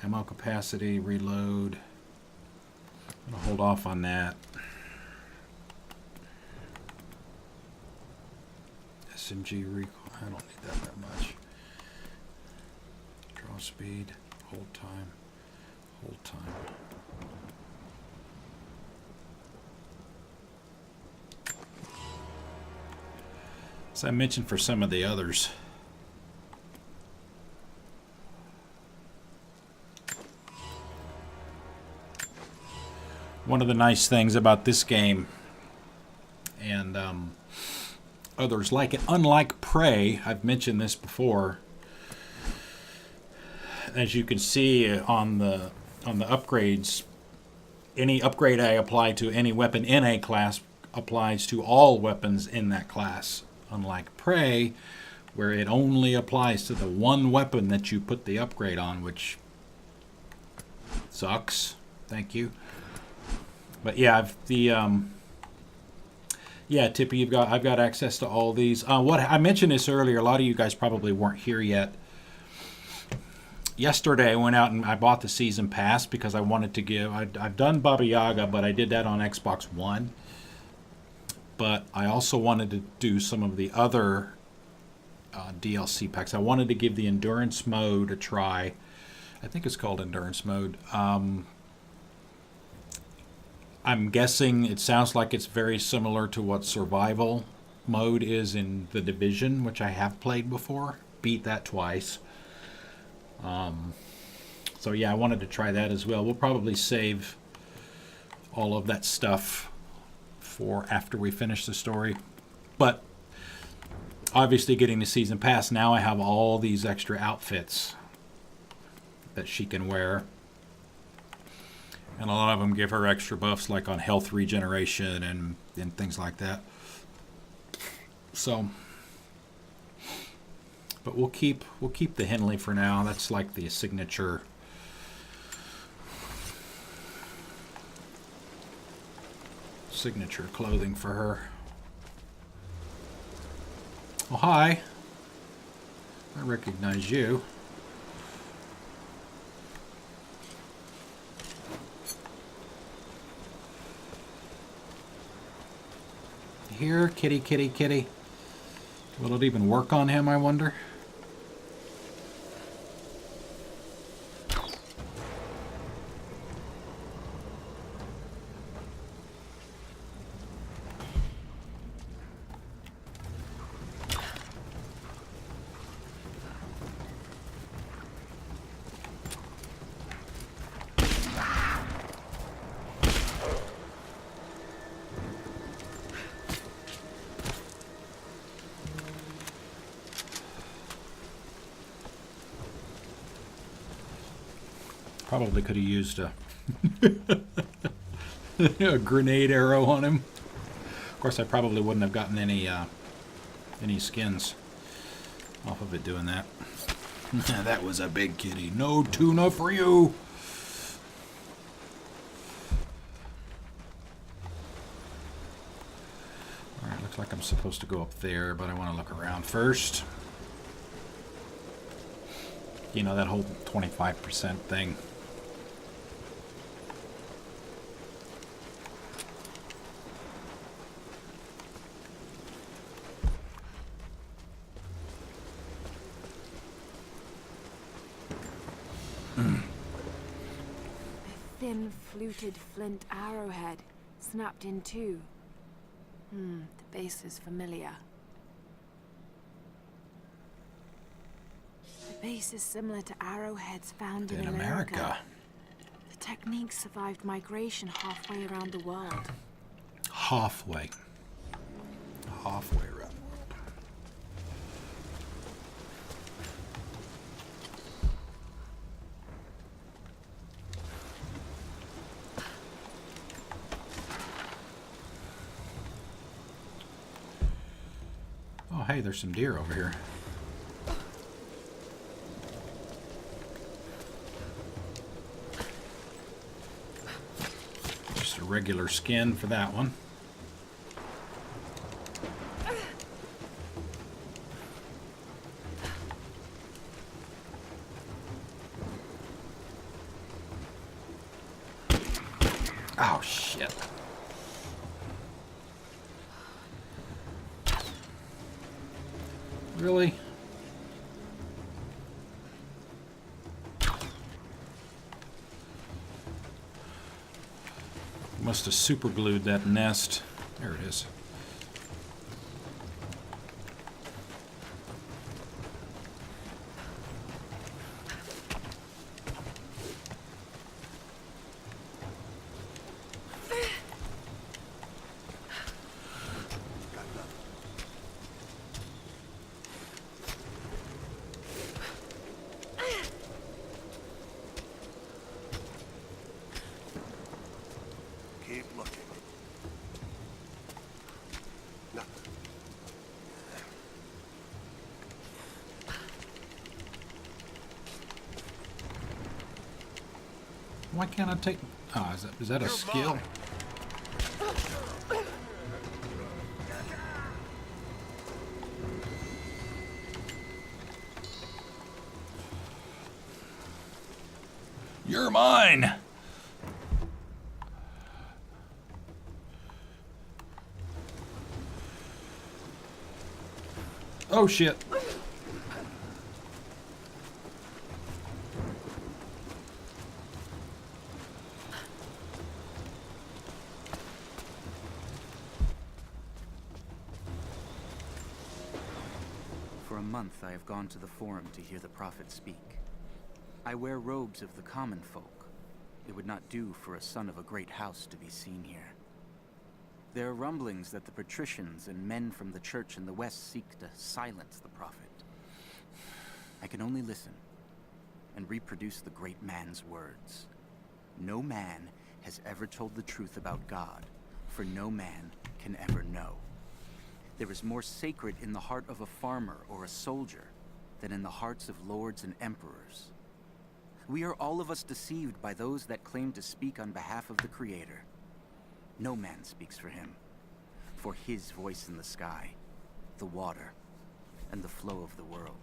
ammo capacity, reload. I'm gonna hold off on that. SMG recoil, I don't need that much. Draw speed, hold time, hold time. As I mentioned for some of the others, one of the nice things about this game and others like it, unlike Prey, I've mentioned this before, as you can see on the upgrades, any upgrade I apply to any weapon in a class applies to all weapons in that class, unlike Prey, where it only applies to the one weapon that you put the upgrade on, which sucks. Thank you. But yeah, Tippy, I've got access to all these. What I mentioned this earlier. A lot of you guys probably weren't here yet. Yesterday, I went out and I bought the season pass because I wanted to give. I've done Baba Yaga, but I did that on Xbox One. But I also wanted to do some of the other DLC packs. I wanted to give the endurance mode a try. I think it's called endurance mode. I'm guessing it sounds like it's very similar to what survival mode is in The Division, which I have played before. Beat that twice. So yeah, I wanted to try that as well. We'll probably save all of that stuff for after we finish the story. But obviously getting the season pass, now I have all these extra outfits that she can wear. And a lot of them give her extra buffs, like on health regeneration and things like that. So, but we'll keep the Henley for now. That's like the signature. signature clothing for her. Oh, hi. I recognize you. Here, kitty, kitty, kitty. Will it even work on him, I wonder? Probably could have used a, a grenade arrow on him. Of course, I probably wouldn't have gotten any skins off of it doing that. That was a big kitty. No tuna for you. All right, looks like I'm supposed to go up there, but I want to look around first. You know, that whole 25% thing. Thin, fluted flint arrowhead, snapped in two. The base is familiar. The base is similar to arrowheads found in America. The technique survived migration halfway around the world. Halfway. Halfway around the world. Oh, hey, there's some deer over here. Just a regular skin for that one. Oh, shit. Really? Must have super glued that nest. There it is. Keep looking. Nothing. Why can't I take... Oh, is that a skill? You're mine! Oh, shit. For a month I have gone to the Forum to hear the Prophet speak. I wear robes of the common folk. It would not do for a son of a great house to be seen here. There are rumblings that the patricians and men from the church in the west seek to silence the Prophet. I can only listen and reproduce the great man's words. No man has ever told the truth about God, for no man can ever know. There is more sacred in the heart of a farmer or a soldier than in the hearts of lords and emperors. We are all of us deceived by those that claim to speak on behalf of the Creator. No man speaks for him. For his voice in the sky, the water, and the flow of the world.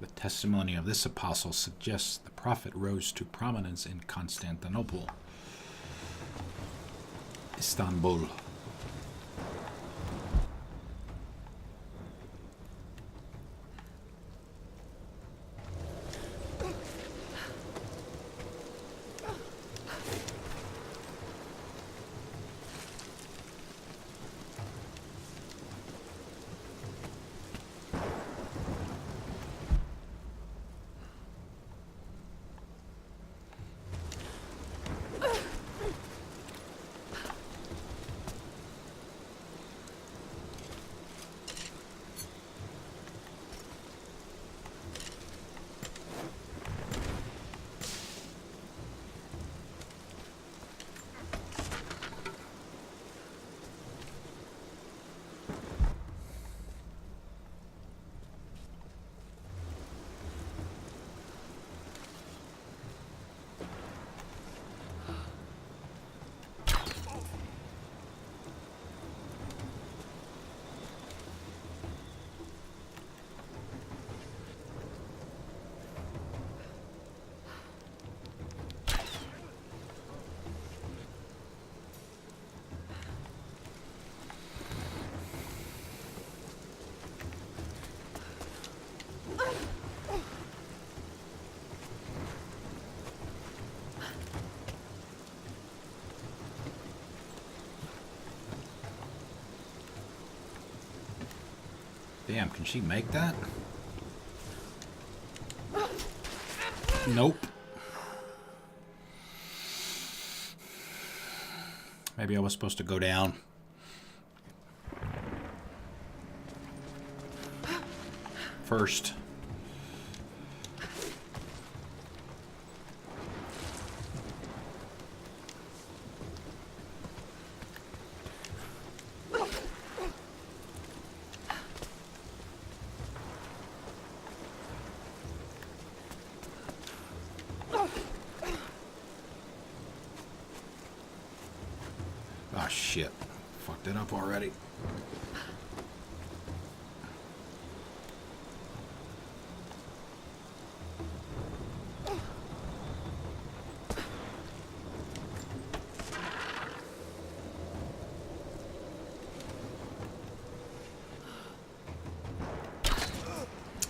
The testimony of this apostle suggests the prophet rose to prominence in Constantinople, Istanbul. Damn, can she make that? Nope. Maybe I was supposed to go down. First. Oh shit. Fucked it up already.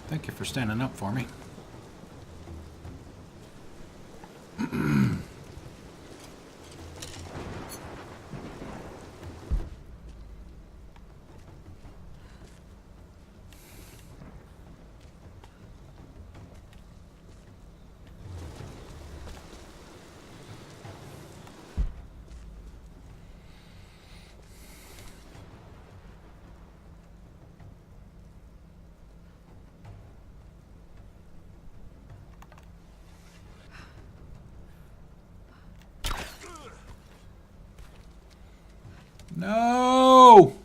Thank you for standing up for me. No!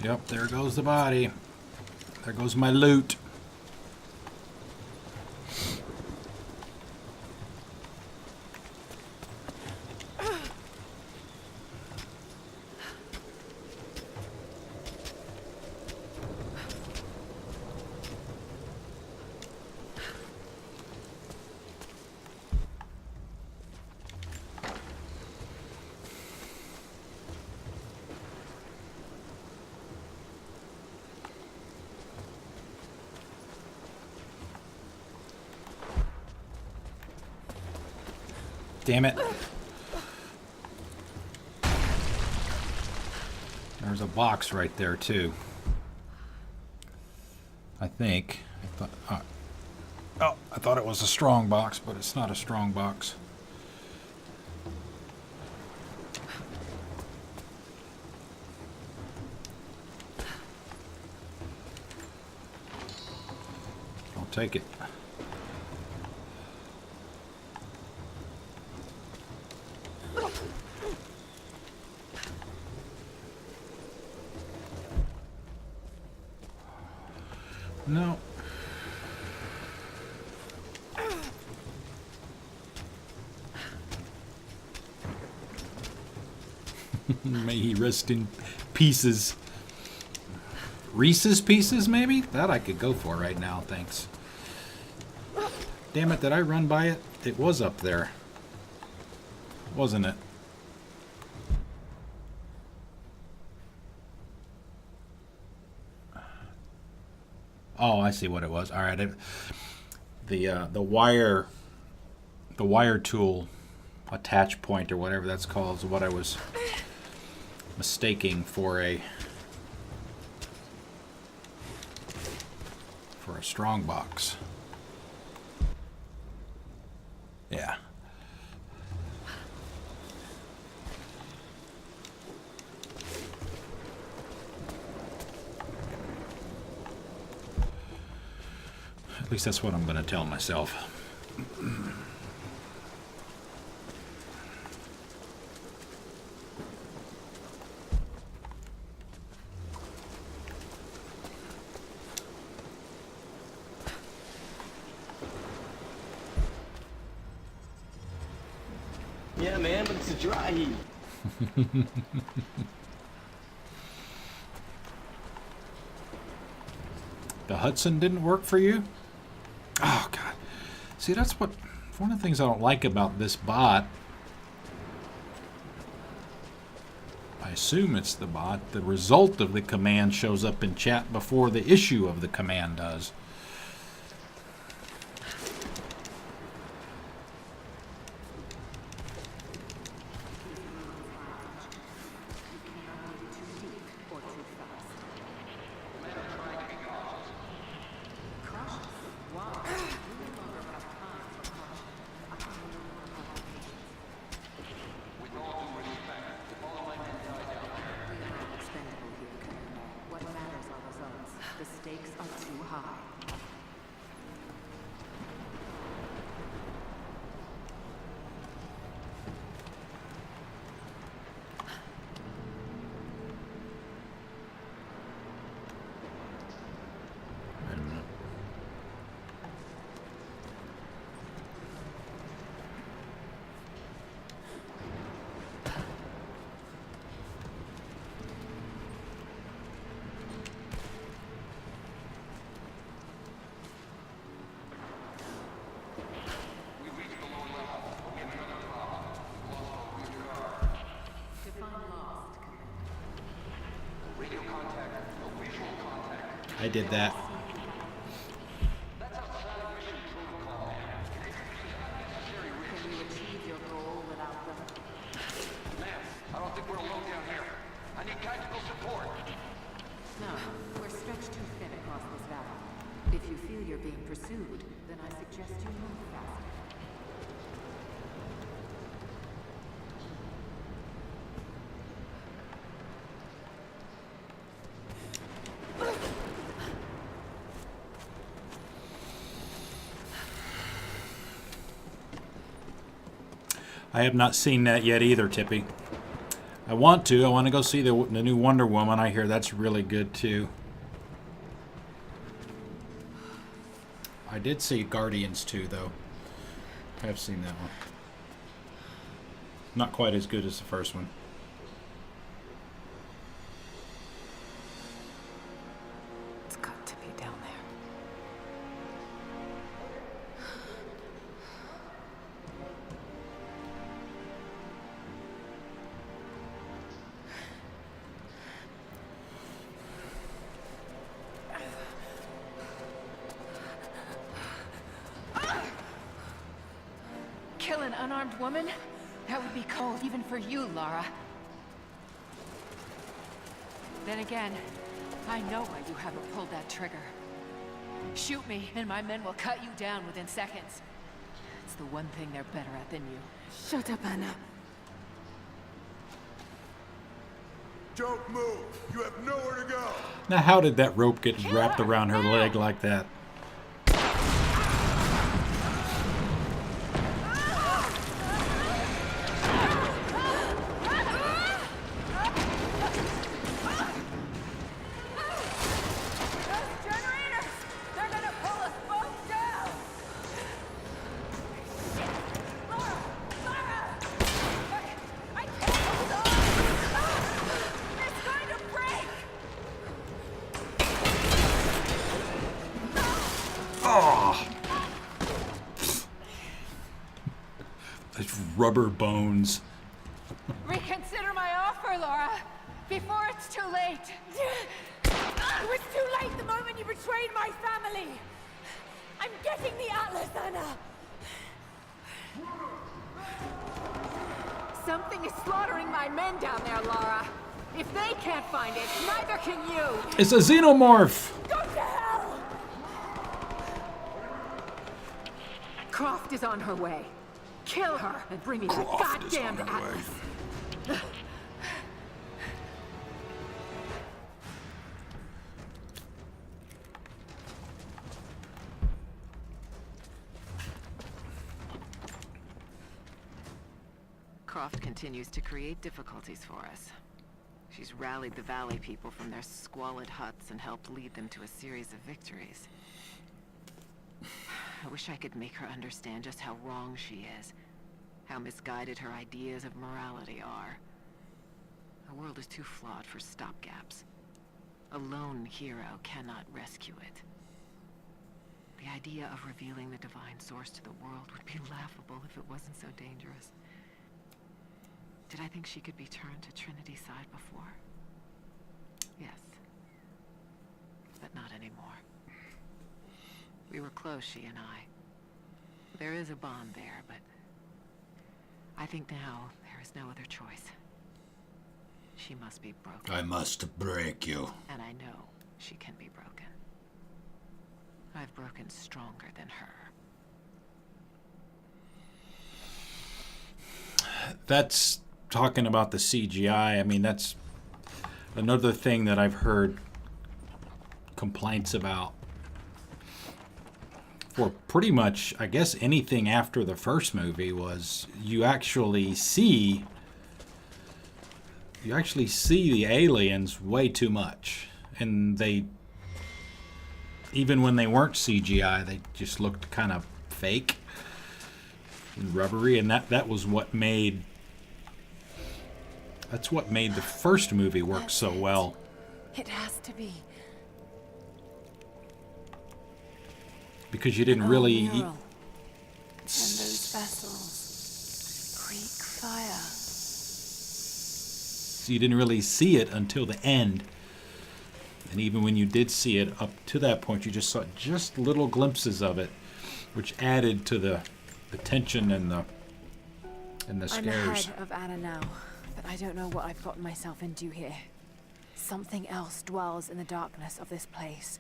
Yep, there goes the body. There goes my loot. Damn it. There's a box right there, too. I think. I thought it was a strong box, but it's not a strong box. I'll take it. No. May he rest in pieces. Reese's Pieces, maybe? That I could go for right now, thanks. Damn it, did I run by it? It was up there. Wasn't it? Oh, I see what it was. All right, the wire tool attach point or whatever that's called is what I was mistaking for a strong box. Yeah. At least that's what I'm going to tell myself. Yeah, man, but it's a dry heat. The Hudson didn't work for you? Oh, God. See, that's one of the things I don't like about this bot. I assume it's the bot. The result of the command shows up in chat before the issue of the command does. I did that. I don't think we're alone down here. I need tactical support. No, we're stretched too thin across this valley. If you feel you're being pursued, then I suggest you move faster. I have not seen that yet either, Tippy. I want to. I want to go see the new Wonder Woman. I hear that's really good too. I did see Guardians 2 though. I have seen that one. Not quite as good as the first one. It's got to be down there. Killing an unarmed woman? That would be cold even for you, Lara. Then again, I know why you haven't pulled that trigger. Shoot me, and my men will cut you down within seconds. It's the one thing they're better at than you. Shut up, Anna. Don't move! You have nowhere to go! Now, how did that rope get wrapped around her leg like that? Rubber bones. Reconsider my offer, Laura, before it's too late. It was too late the moment you betrayed my family. I'm getting the Atlas, Anna. Something is slaughtering my men down there, Lara. If they can't find it, neither can you. It's a xenomorph. Go to hell! Croft is on her way. Kill her and bring me that goddamn Atlas. Croft continues to create difficulties for us. She's rallied the Valley people from their squalid huts and helped lead them to a series of victories. I wish I could make her understand just how wrong she is. How misguided her ideas of morality are. The world is too flawed for stopgaps. A lone hero cannot rescue it. The idea of revealing the divine source to the world would be laughable if it wasn't so dangerous. Did I think she could be turned to Trinity's side before? Yes. But not anymore. We were close, she and I. There is a bond there, but I think now there is no other choice. She must be broken. I must break you. And I know she can be broken. I've broken stronger than her. That's talking about the CGI. I mean, that's another thing that I've heard complaints about. For pretty much, I guess, anything after the first movie was you actually see the aliens way too much. And they, even when they weren't CGI, they just looked kind of fake and rubbery, and that was what made the first movie work so well. It has to be. Because you didn't really... Mural. And those vessels. Creek fire. You didn't really see it until the end. And even when you did see it up to that point, you just saw just little glimpses of it, which added to the tension and the scares. I'm ahead of Anna now, but I don't know what I've gotten myself into here. Something else dwells in the darkness of this place.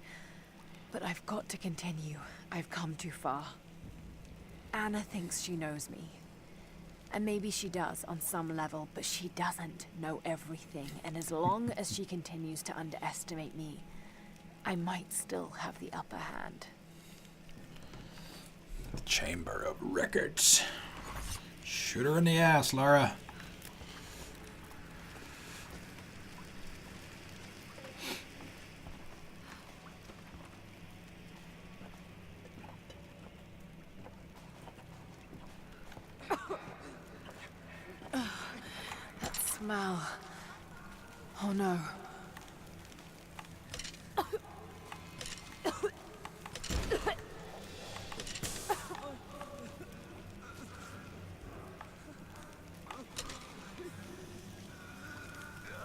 But I've got to continue. I've come too far. Anna thinks she knows me. And maybe she does on some level, but she doesn't know everything. And as long as she continues to underestimate me, I might still have the upper hand. The Chamber of Records. Shoot her in the ass, Lara. Smell. Oh no.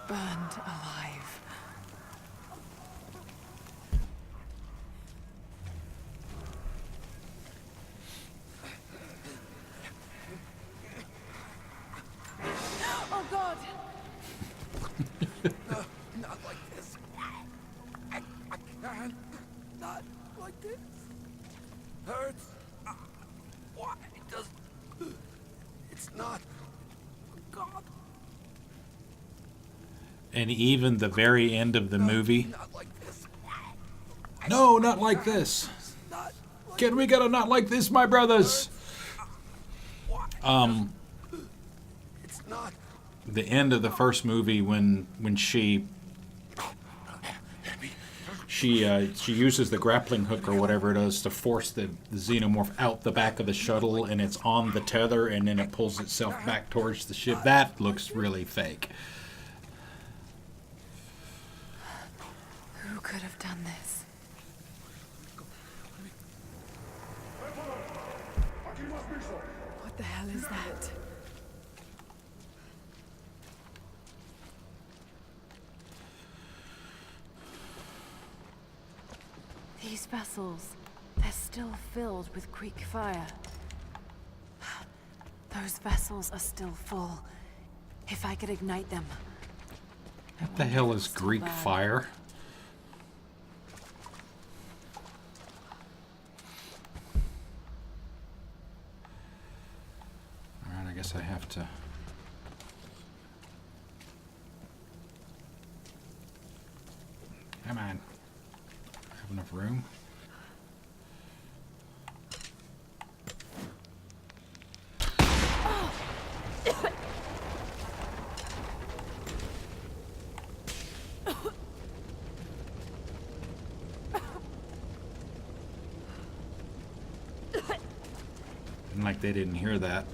Burned alive. God! No, not like this. I can't. Not like this. Hurts. Why does... It's not... God. And even the very end of the movie. Not like this. No, not like this. Not like Can we get a not like this, my brothers? It's not... The end of the first movie when she uses the grappling hook or whatever it is to force the xenomorph out the back of the shuttle, and it's on the tether, and then it pulls itself back towards the ship. That looks really fake. Who could have done this? What the hell is that? These vessels, they're still filled with Greek fire. Those vessels are still full. If I could ignite them. What the hell is Greek fire? Alright, I guess I have to... Come on. Have enough room? Like they didn't hear that.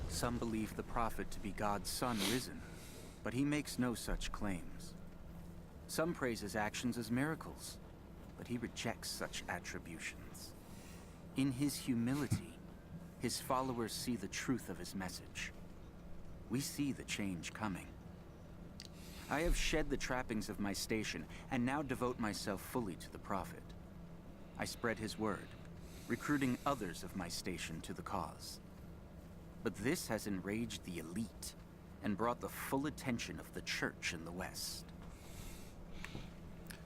Some believe the prophet to be God's son risen, but he makes no such claims. Some praise his actions as miracles, but he rejects such attributions. In his humility, his followers see the truth of his message. We see the change coming. I have shed the trappings of my station, and now devote myself fully to the prophet. I spread his word, recruiting others of my station to the cause. But this has enraged the elite, and brought the full attention of the church in the West.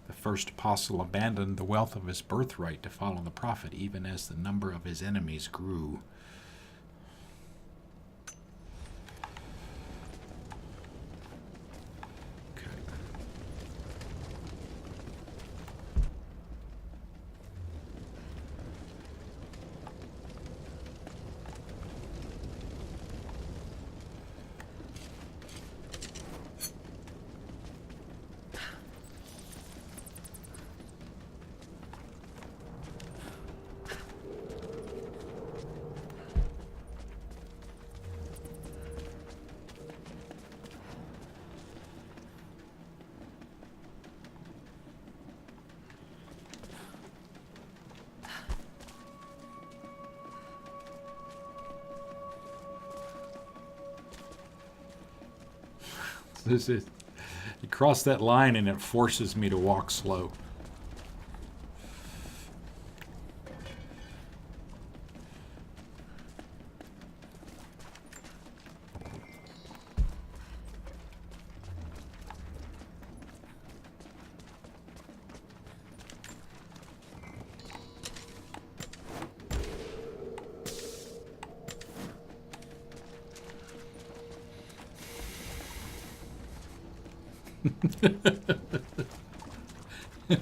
The first apostle abandoned the wealth of his birthright to follow the prophet, even as the number of his enemies grew. This is, you cross that line and it forces me to walk slow.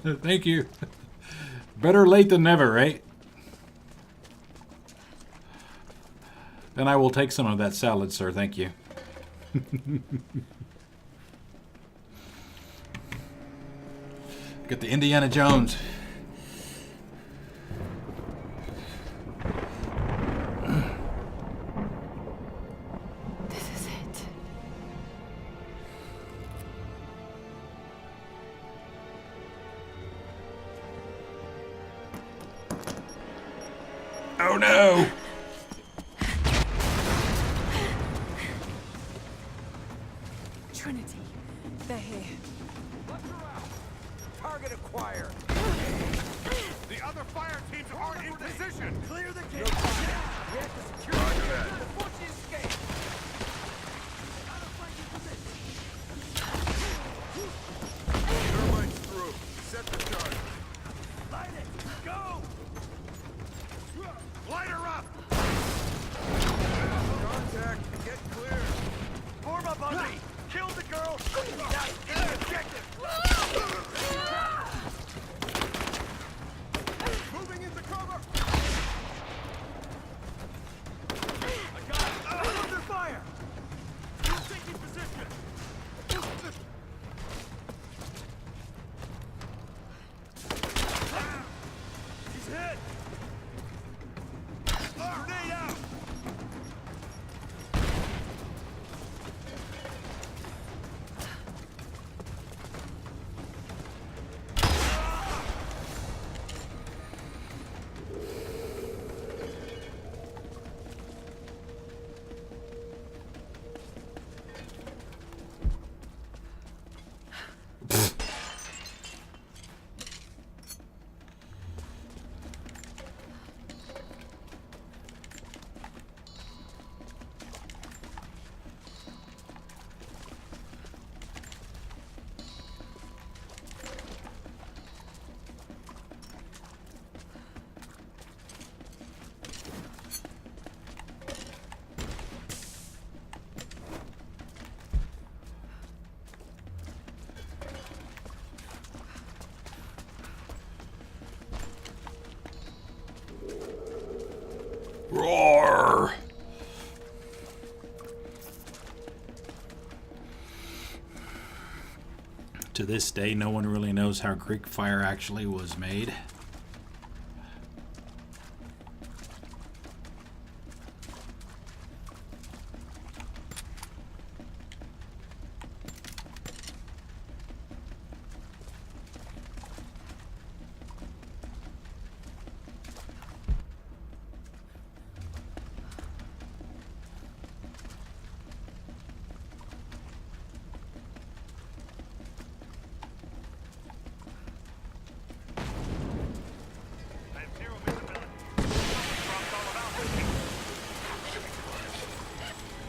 Thank you. Better late than never, right? And I will take some of that salad, sir. Thank you. Get the Indiana Jones. This is it. Oh no! Trinity, they're here. Target acquired. The other fire teams Thermite's through. Set the charge. Light it! Go! Light her up! Contact. Get clear. Form up on me! Kill the girl! Now, get the objective! Moving into cover. I got it! Under fire! He's taking position! He's hit! Grenade out! Roar! To this day, no one really knows how Greek fire actually was made.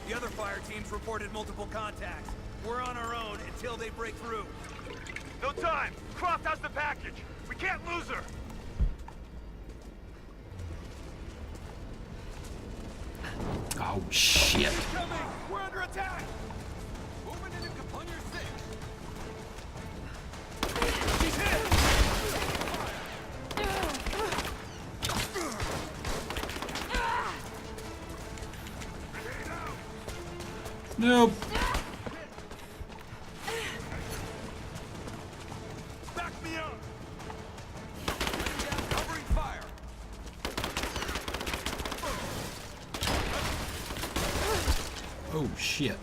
The other fire teams reported multiple contacts. We're on our own until they break through. No time! Croft has the package! We can't lose her! Oh, shit. Coming! We're under attack! Moving into Caponier 6! She's hit! Nope. Back me up! Laying down covering fire! Oh, shit.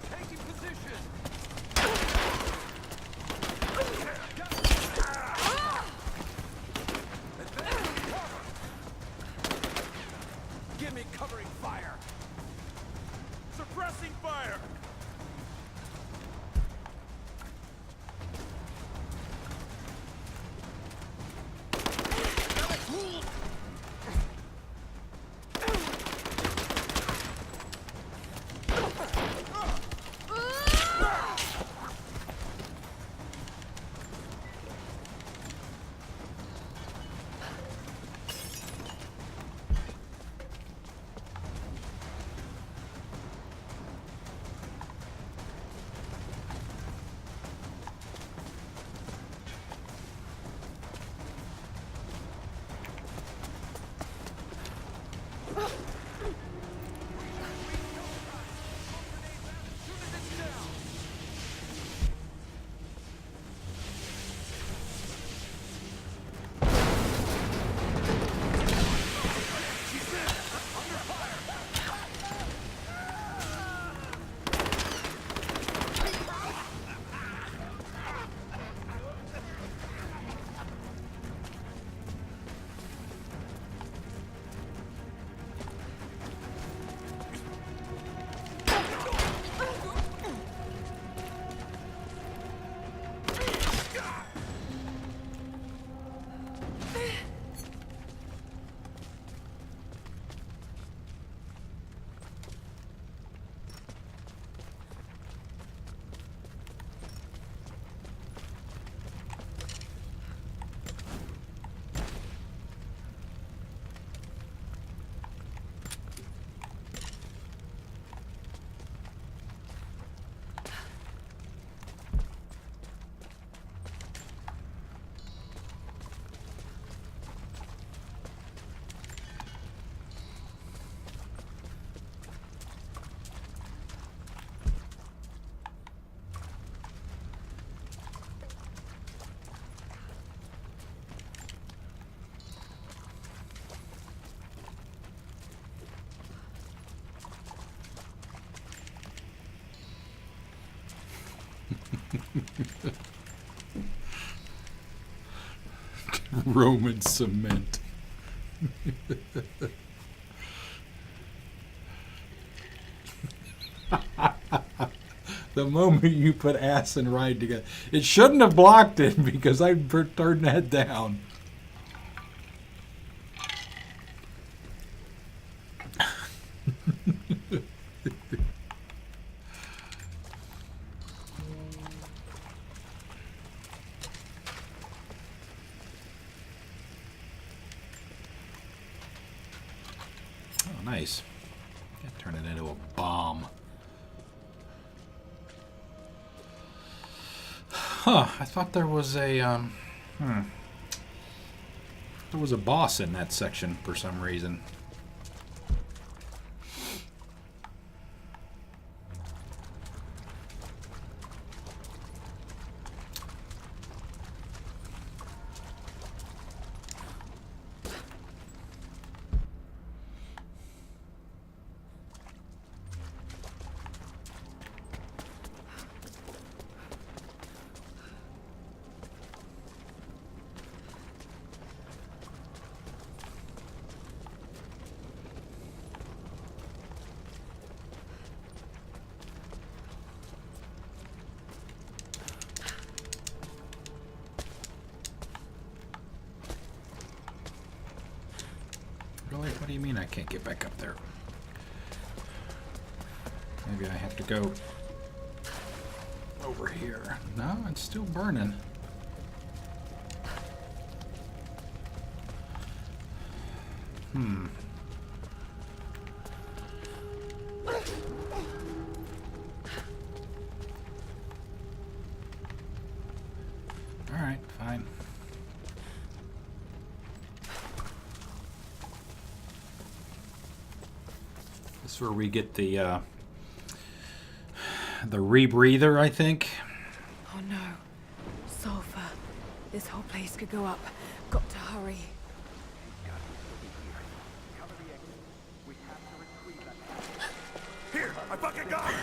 Taking position! Give me covering fire! Suppressing fire! Roman cement. The moment you put ass and ride together. It shouldn't have blocked it because I turned that down. Oh, nice. Can't turn it into a bomb. Huh, I thought there was a, there was a boss in that section for some reason. Really? What do you mean I can't get back up there? Maybe I have to go over here. No, it's still burning. Alright, fine. This is where we get the rebreather, I think. Oh no. Sulfur. This whole place could go up. Got to hurry. Here, I fucking got it!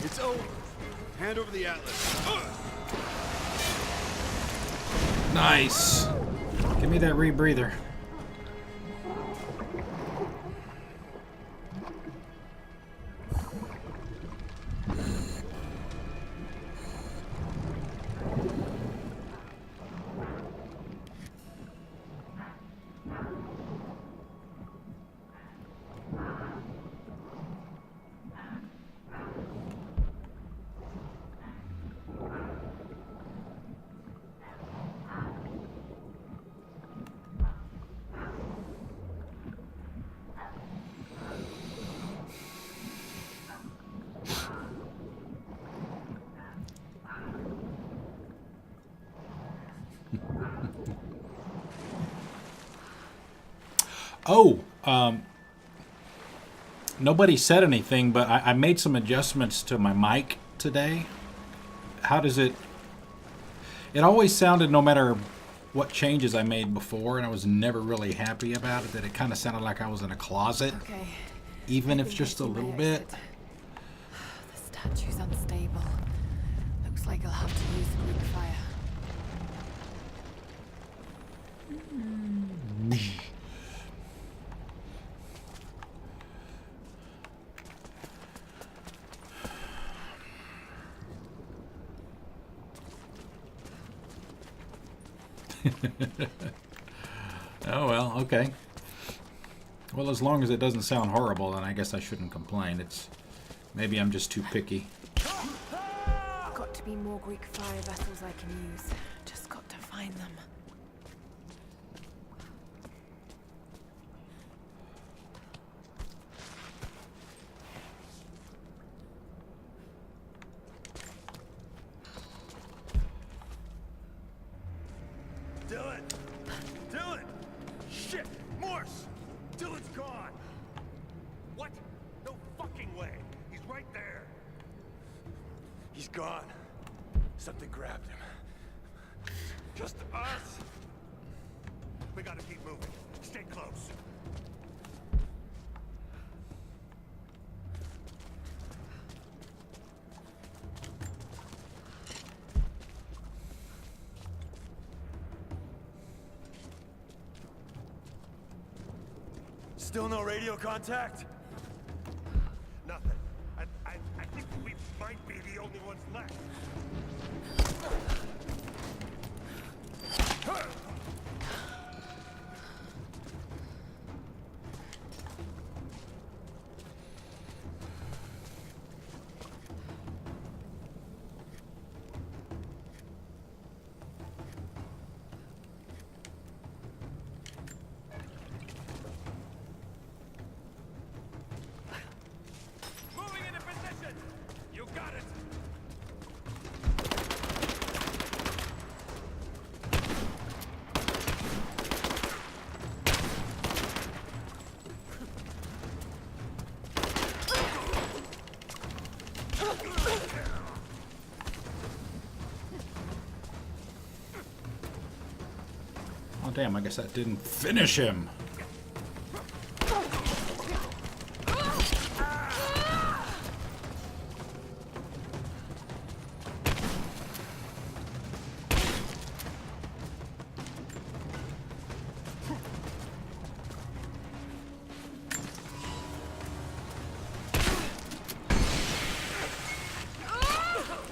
It's over. Hand over the atlas. Nice. Give me that rebreather. Oh, nobody said anything, but I made some adjustments to my mic today. How does it... It always sounded, no matter what changes I made before, and I was never really happy about it, that it kind of sounded like I was in a closet. Okay. Even if just a little bit. The statue's unstable. Looks like I'll have to use the Greek fire. Oh, well, okay. Well, as long as it doesn't sound horrible, then I guess I shouldn't complain. It's... Maybe I'm just too picky. Got to be more Greek fire vessels I can use. Just got to find them. gone. What? No fucking way. He's right there. He's gone. Something grabbed him. Just us. We gotta keep moving. Stay close. Still no radio contact? Nothing. I think we might be the only ones left. Moving into position! You got it. Oh damn, I guess that didn't finish him.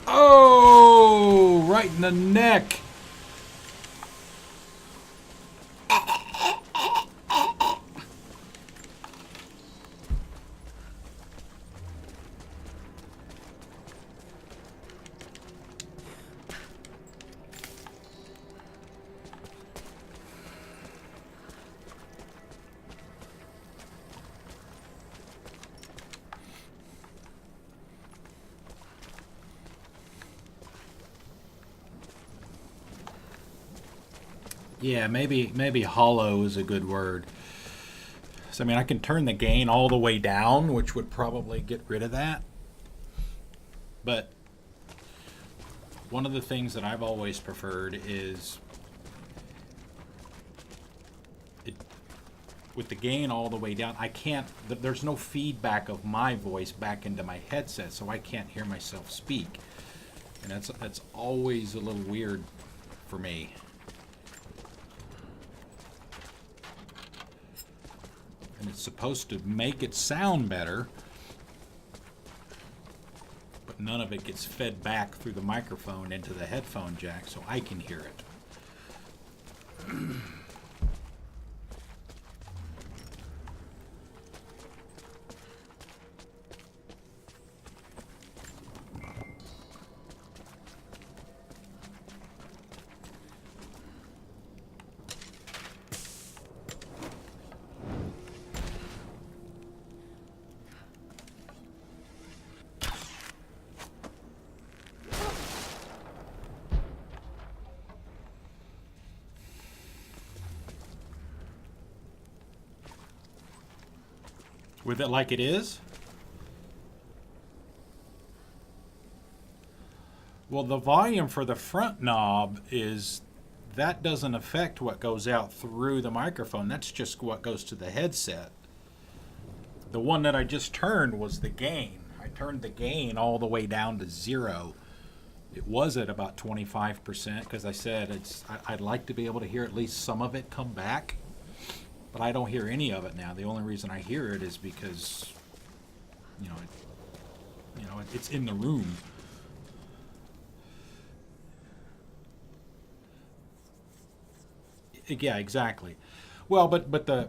Oh, right in the neck. Yeah, maybe hollow is a good word. So, I mean, I can turn the gain all the way down, which would probably get rid of that. But one of the things that I've always preferred is with the gain all the way down, I can't, there's no feedback of my voice back into my headset, so I can't hear myself speak. And that's always a little weird for me. And it's supposed to make it sound better, but none of it gets fed back through the microphone into the headphone jack so I can hear it. With it like it is? Well, the volume for the front knob is, that doesn't affect what goes out through the microphone. That's just what goes to the headset. The one that I just turned was the gain. I turned the gain all the way down to 0. It was at about 25% because I said I'd like to be able to hear at least some of it come back. But I don't hear any of it now. The only reason I hear it is because, it's in the room. Yeah, exactly. Well, but the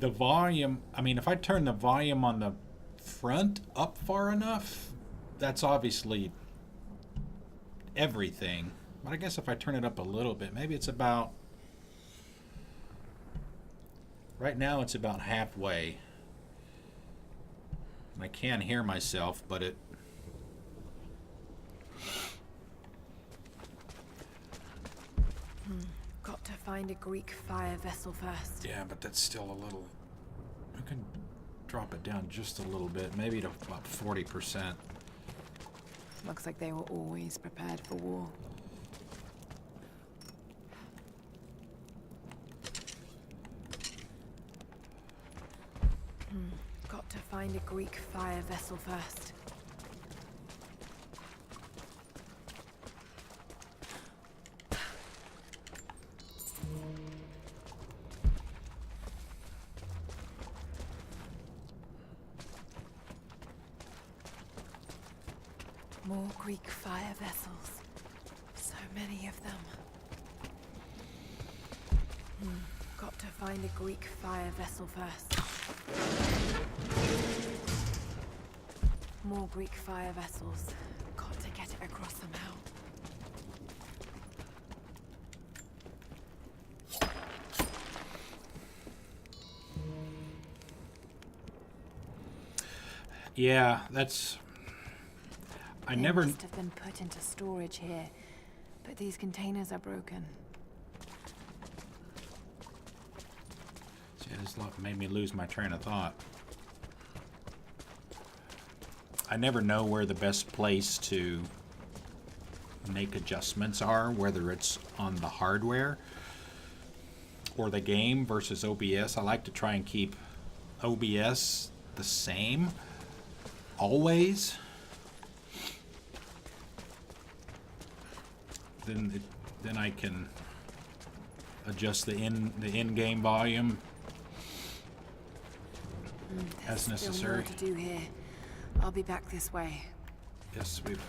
volume, I mean, if I turn the volume on the front up far enough, that's obviously everything. But I guess if I turn it up a little bit, maybe it's about, right now it's about halfway. I can hear myself, but it... Got to find find a Greek fire vessel first. Yeah, but that's still a little... I can drop it down just a little bit, maybe to about 40%. Looks like they were always prepared for war. Got to find a Greek fire vessel first. More Greek fire vessels. So many of them. Got to find a Greek fire vessel first. More Greek fire vessels. Got to get it across somehow. Yeah, that's... I never... must have been put into storage here, but these containers are broken. See, this made me lose my train of thought. I never know where the best place to make adjustments are, whether it's on the hardware or the game versus OBS. I like to try and keep OBS the same always. Then I can adjust the in-game volume as necessary. Still more to do here. I'll be back this way. Yes, we will.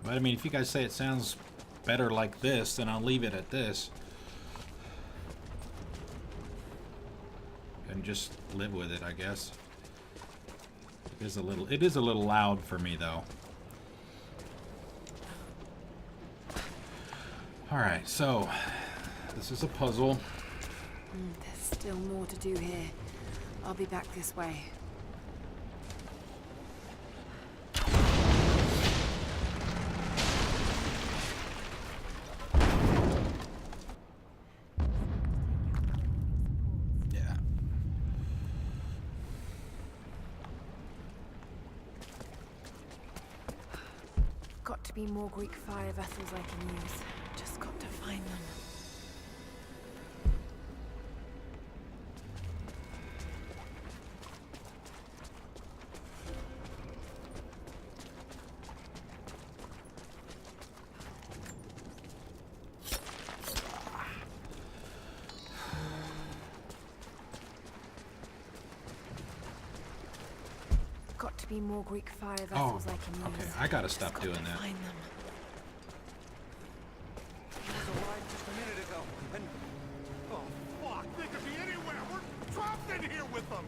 But I mean, if you guys say it sounds better like this, then I'll leave it at this. And just live with it, I guess. It is a little loud for me, though. Alright, so this is a puzzle. There's still more to do here. I'll be back this way. Yeah. Got to be more Greek fire vessels I can use. Just got to find them. Got to be more Greek fire vessels I can use. Okay, I gotta stop Just doing got to that. find them. He was alive just a minute ago, and... Oh, fuck! They could be anywhere! We're trapped in here with them!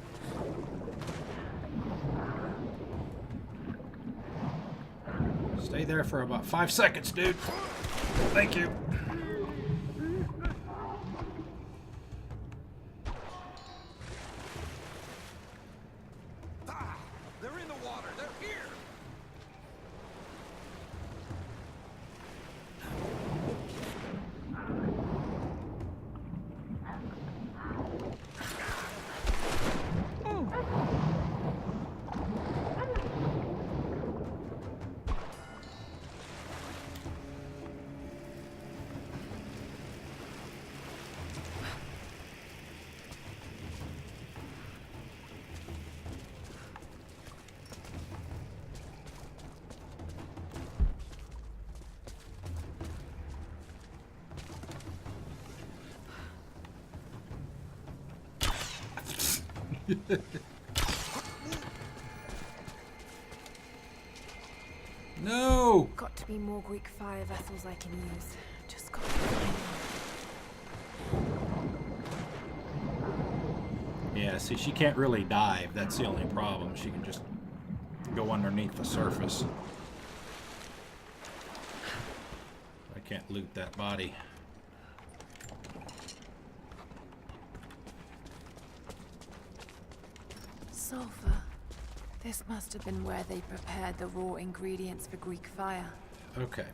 Stay there for about 5 seconds, dude. Thank you. Ah! They're in the water! They're here! No! Got to be more Greek fire vessels I can use. Just got to find them. Yeah, see, she can't really dive. That's the only problem. She can just go underneath the surface. I can't loot that body. Sulfur. This must have been where they prepared the raw ingredients for Greek fire. Okay.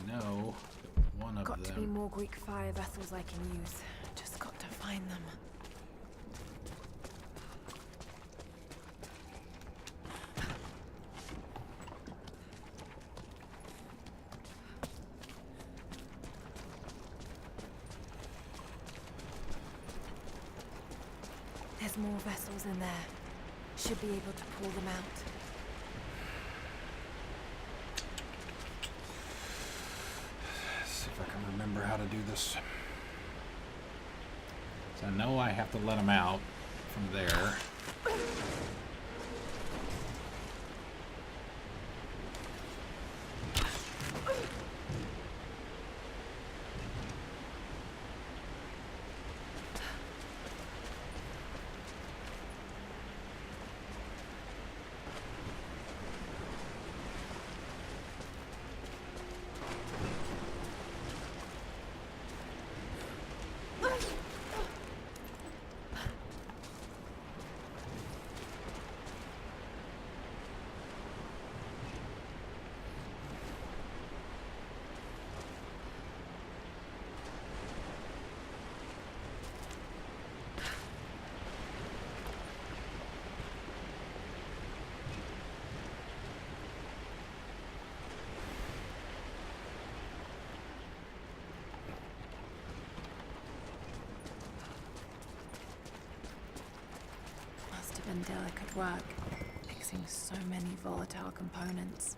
Now I know that one of Got to be them... more Greek fire vessels I can use. Just got to find them. There's more vessels in there. Should be able to pull them out. Let's see if I can remember how to do this. So I know I have to let them out from there. Been delicate work, mixing so many volatile components.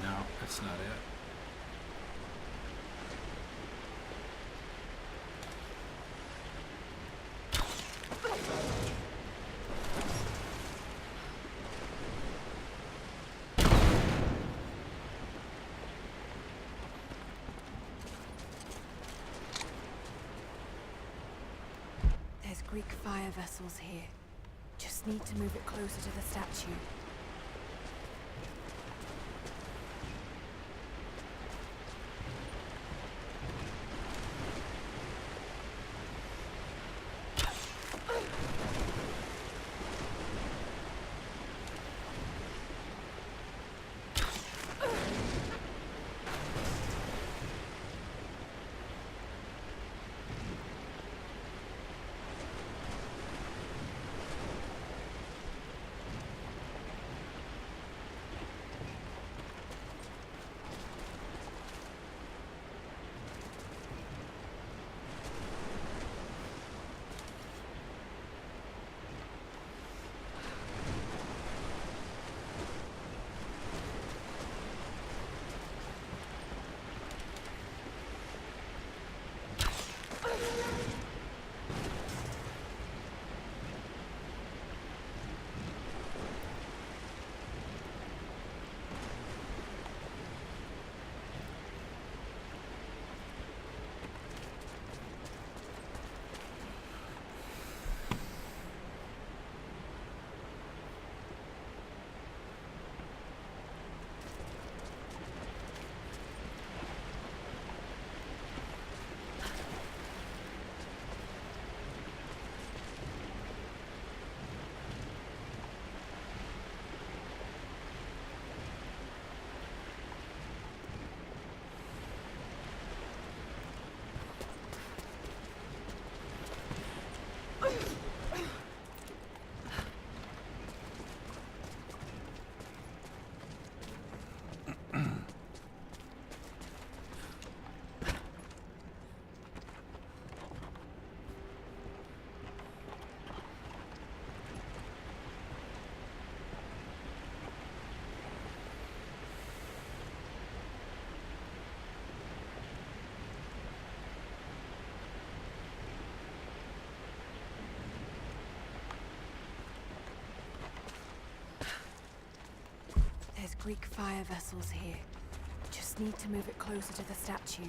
No, that's not it. There's Greek fire vessels here. Just need to move it closer to the statue. Greek fire vessels here. Just need to move it closer to the statue.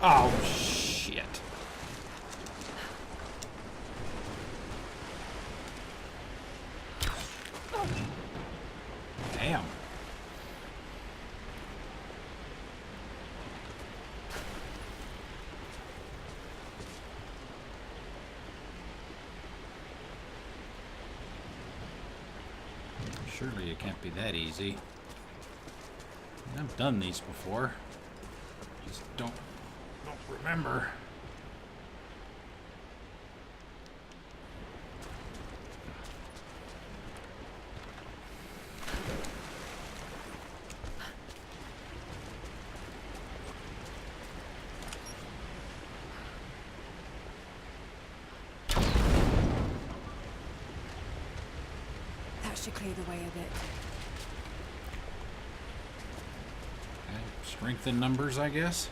Oh, shit. Damn. Surely it can't be that easy. I've done these before. Just don't remember. That should clear the way a bit. Okay. Strength in numbers, I guess.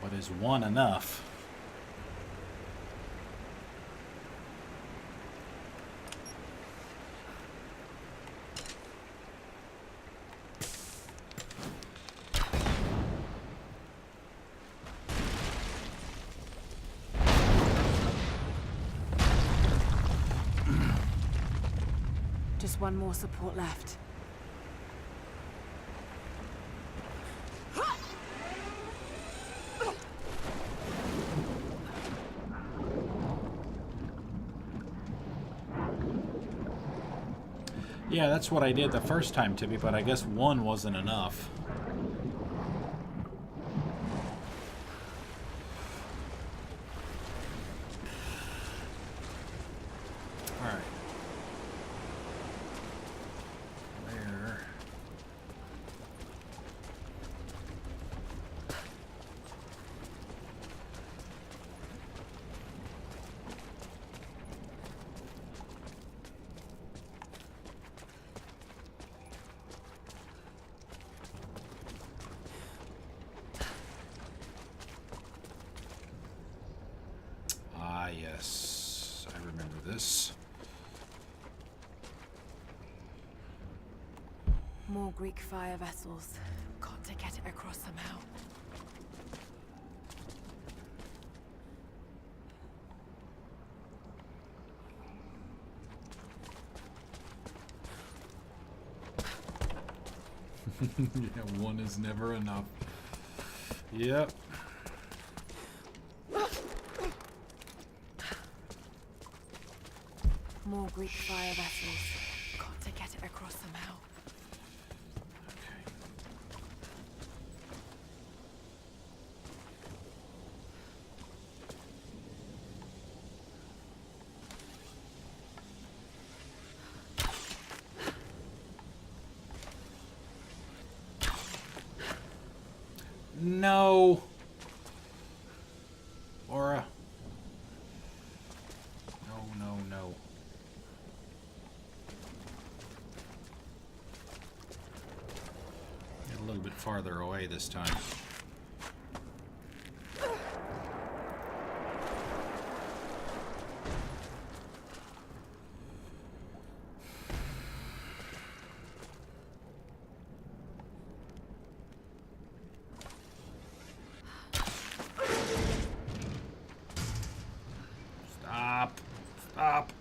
But is one enough? Just one more support left. Yeah, that's what I did the first time, Tibby, but I guess one wasn't enough. Alright. There. Ah, yes. I remember this. More Greek fire vessels. Got to get it across somehow. Yeah, one is never enough. Yep. More Greek fire vessels. Got to get it across somehow. No. Laura. No, no, no. Get a little bit farther away this time. Stop. Stop.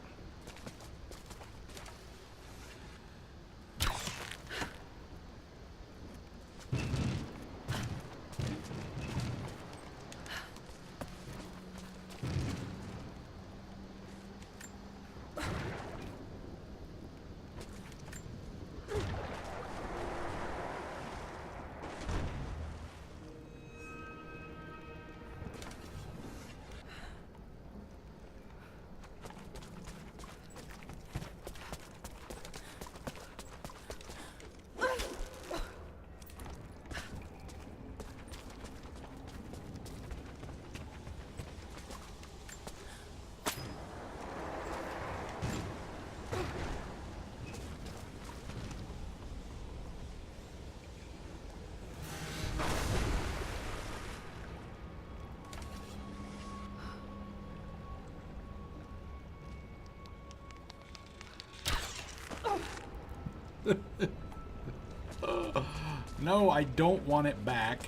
No, I don't want it back.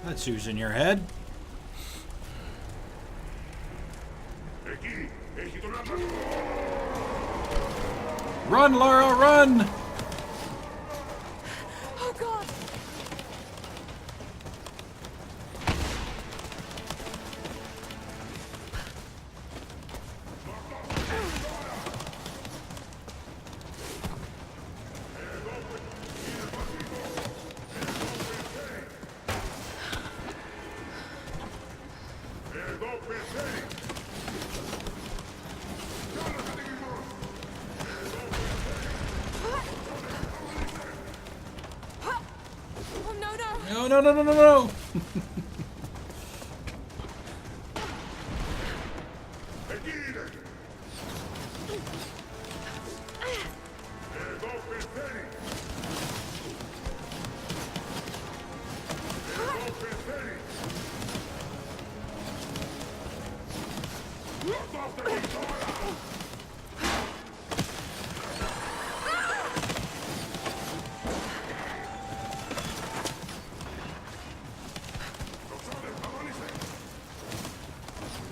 That's using your head. Run, Lara, run! Oh God! Oh no no! No, no, no, no, no, no!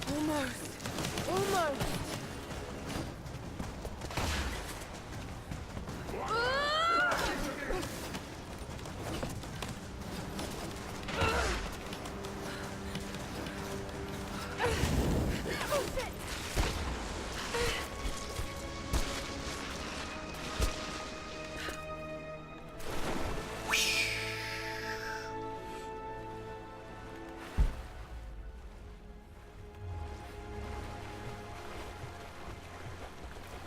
Almost. Almost.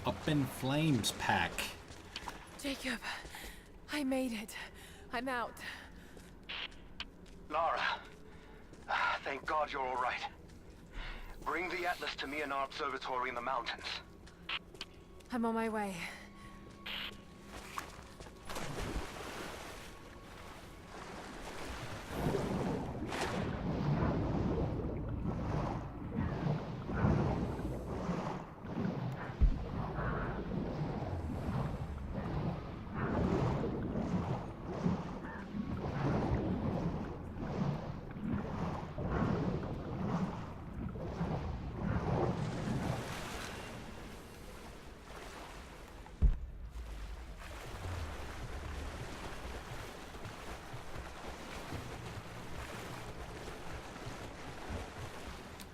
Up in Flames pack. Jacob, I made it. I'm out. Lara, thank God you're all right. Bring the Atlas to me in our observatory in the mountains. I'm on my way.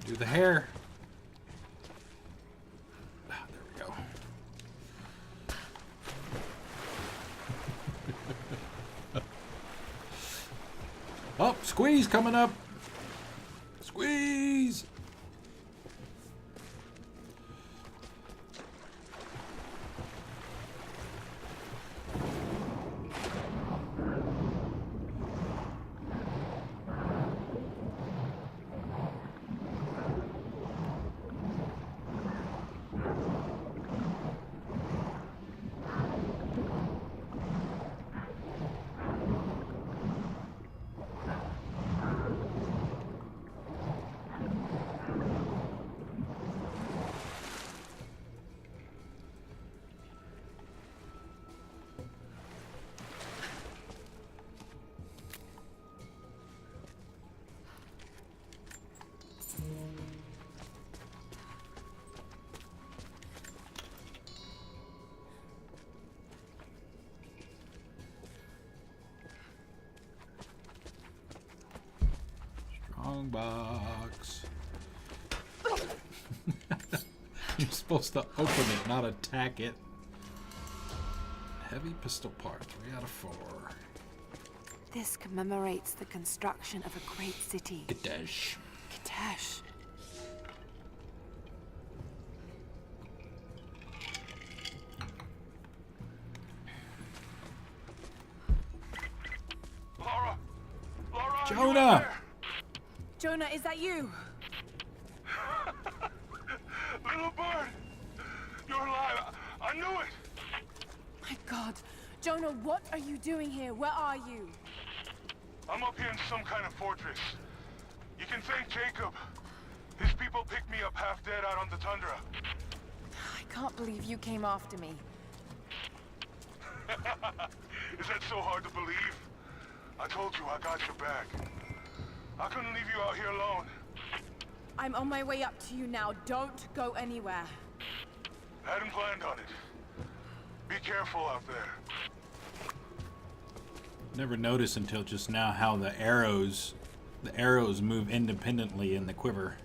Do the hair. Ah, there we go. Oh, squeeze coming up. Squeeze. Strong box. You're supposed to open it, not attack it. Heavy pistol part, 3 out of 4. This commemorates the construction of a great city. Kitezh. Kitezh. Lara! Lara! are you in Jonah! there? Jonah, is that you? Little bird! knew it! My God. Jonah, what are you doing here? Where are you? I'm up here in some kind of fortress. You can thank Jacob. His people picked me up half dead out on the tundra. I can't believe you came after me. Is that so hard to believe? I told you I got your back. I couldn't leave you out here alone. I'm on my way up to you now. Don't go anywhere. Hadn't planned on it. Be careful out there. Never noticed until just now how the arrows move independently in the quiver.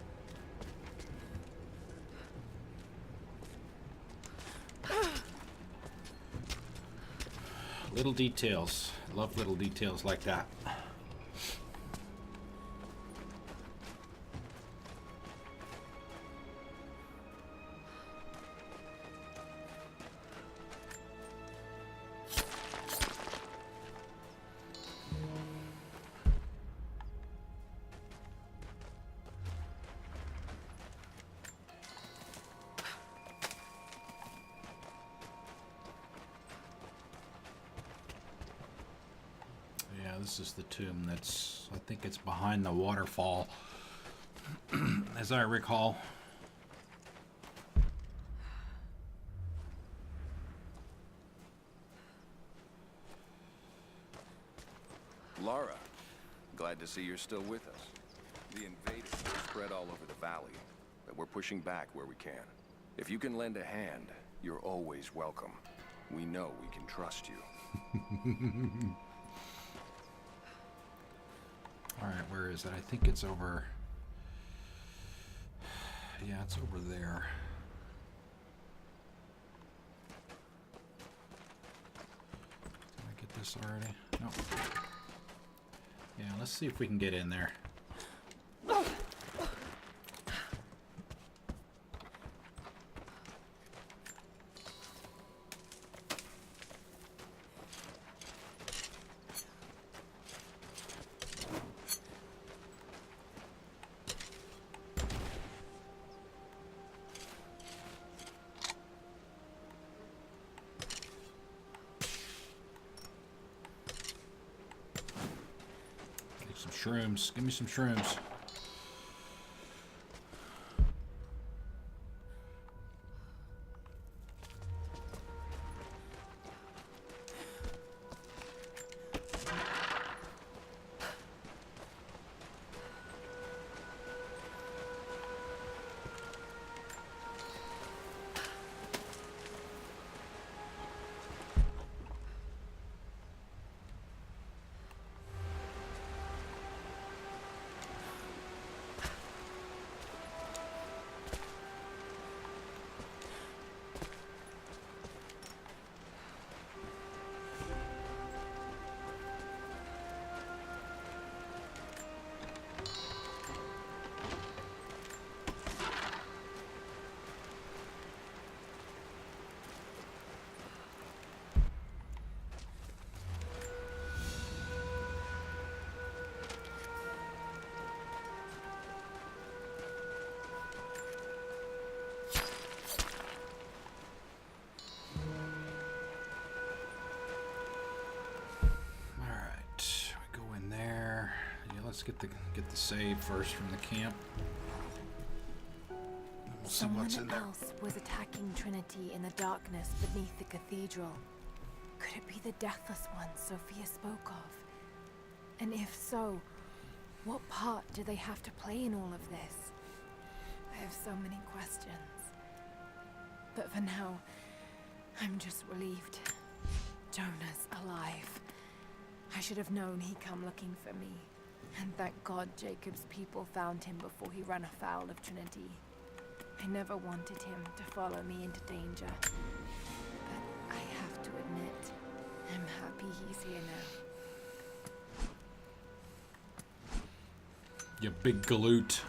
Little details. Love little details like that. This is the tomb that's, I think it's behind the waterfall, as I recall. Lara, glad to see you're still with us. The invaders are spread all over the valley, but we're pushing back where we can. If you can lend a hand, you're always welcome. We know we can trust you. Alright, where is it? I think it's over... Yeah, it's over there. Did I get this already? Nope. Yeah, let's see if we can get in there. Shrooms. Give me some shrooms. Let's get the save first from the camp. We'll see what's in there. Someone else was attacking Trinity in the darkness beneath the cathedral. Could it be the Deathless One Sophia spoke of? And if so, what part do they have to play in all of this? I have so many questions. But for now, I'm just relieved. Jonah's alive. I should have known he'd come looking for me. And thank God Jacob's people found him before he ran afoul of Trinity. I never wanted him to follow me into danger. But I have to admit, I'm happy he's here now. You big galoot.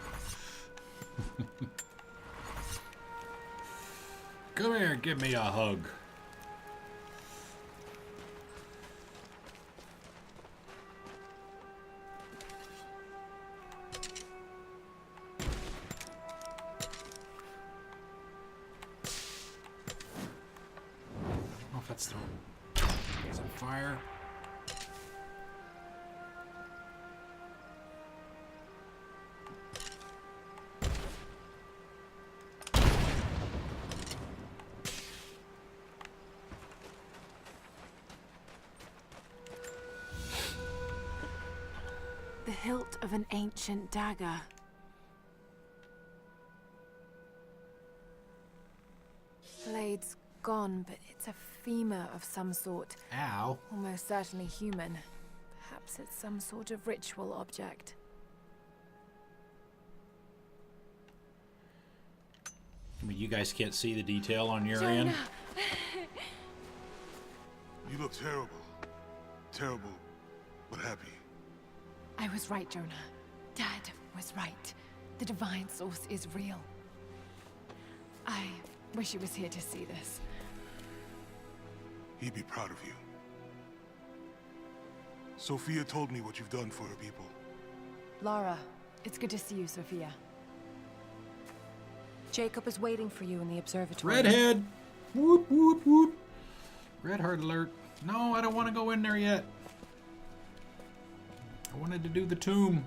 Come here and give me a hug. Let's throw some fire. The hilt of an ancient dagger. Blade's gone, but it's a femur of some sort. Ow. Almost certainly human. Perhaps it's some sort of ritual object. I mean, you guys can't see the detail on your Jonah! end. You look terrible. Terrible, but happy. I was right, Jonah. Dad was right. The divine source is real. I wish he was here to see this. He'd be proud of you. Sophia told me what you've done for her people. Lara, it's good to see you, Sophia. Jacob is waiting for you in the observatory. Redhead! Whoop, whoop, whoop. Red heart alert. No, I don't want to go in there yet. I wanted to do the tomb.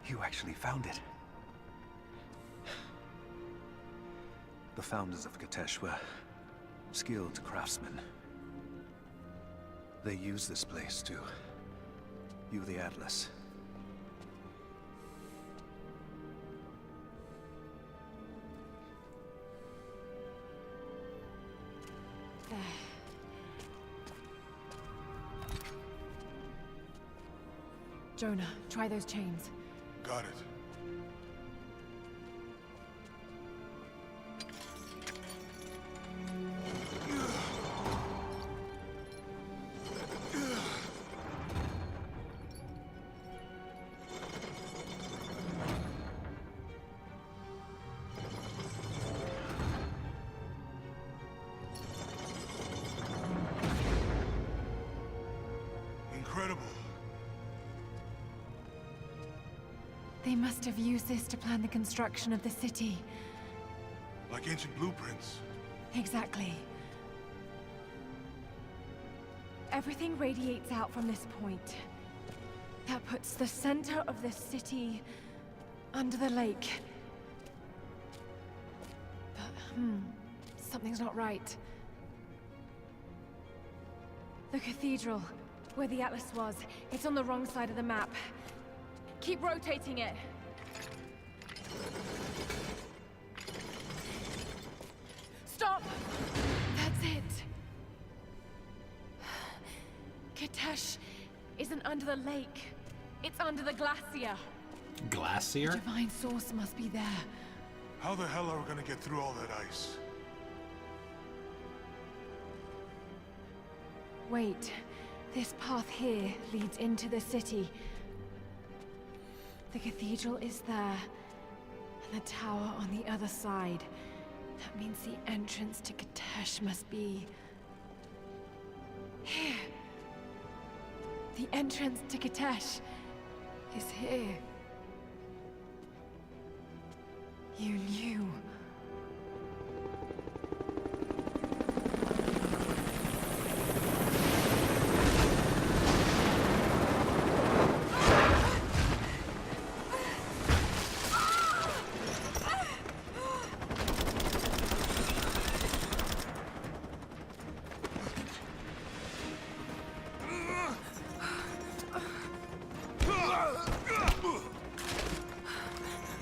You actually found it. The founders of Kitezh were skilled craftsmen. They used this place to view the Atlas. There. Jonah, try those chains. Got it. Incredible. They must have used this to plan the construction of the city. Like ancient blueprints. Exactly. Everything radiates out from this point. That puts the center of the city under the lake. But, something's not right. The cathedral, where the Atlas was, it's on the wrong side of the map. Keep rotating it. Stop! That's it. Kitezh isn't under the lake. It's under the glacier. Glacier? The divine source must be there. How the hell are we gonna get through all that ice? Wait. This path here leads into the city. The cathedral is there, and the tower on the other side. That means the entrance to Kitezh must be... here. The entrance to Kitezh is here. You knew.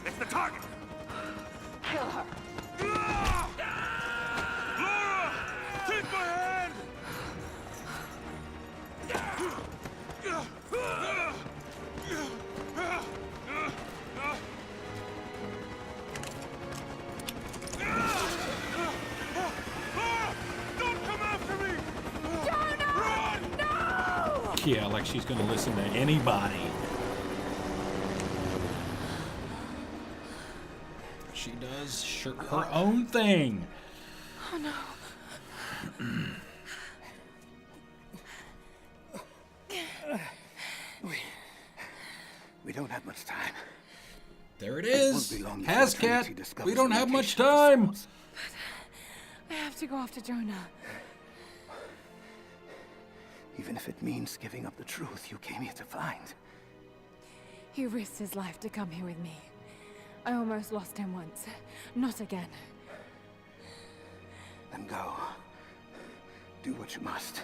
It's the target! Kill her! Lara! Take my hand! Lara! Don't come after me! Run! No! Yeah, like she's gonna listen to anybody. her own thing. Oh no. We don't have much time. There it It won't is. be long before Hazcat. Trinity discovers We don't the have much location of the time. source. I have to go after Jonah. Even if it means giving up the truth you came here to find. He risked his life to come here with me. I almost lost him once. Not again. Then go. Do what you must.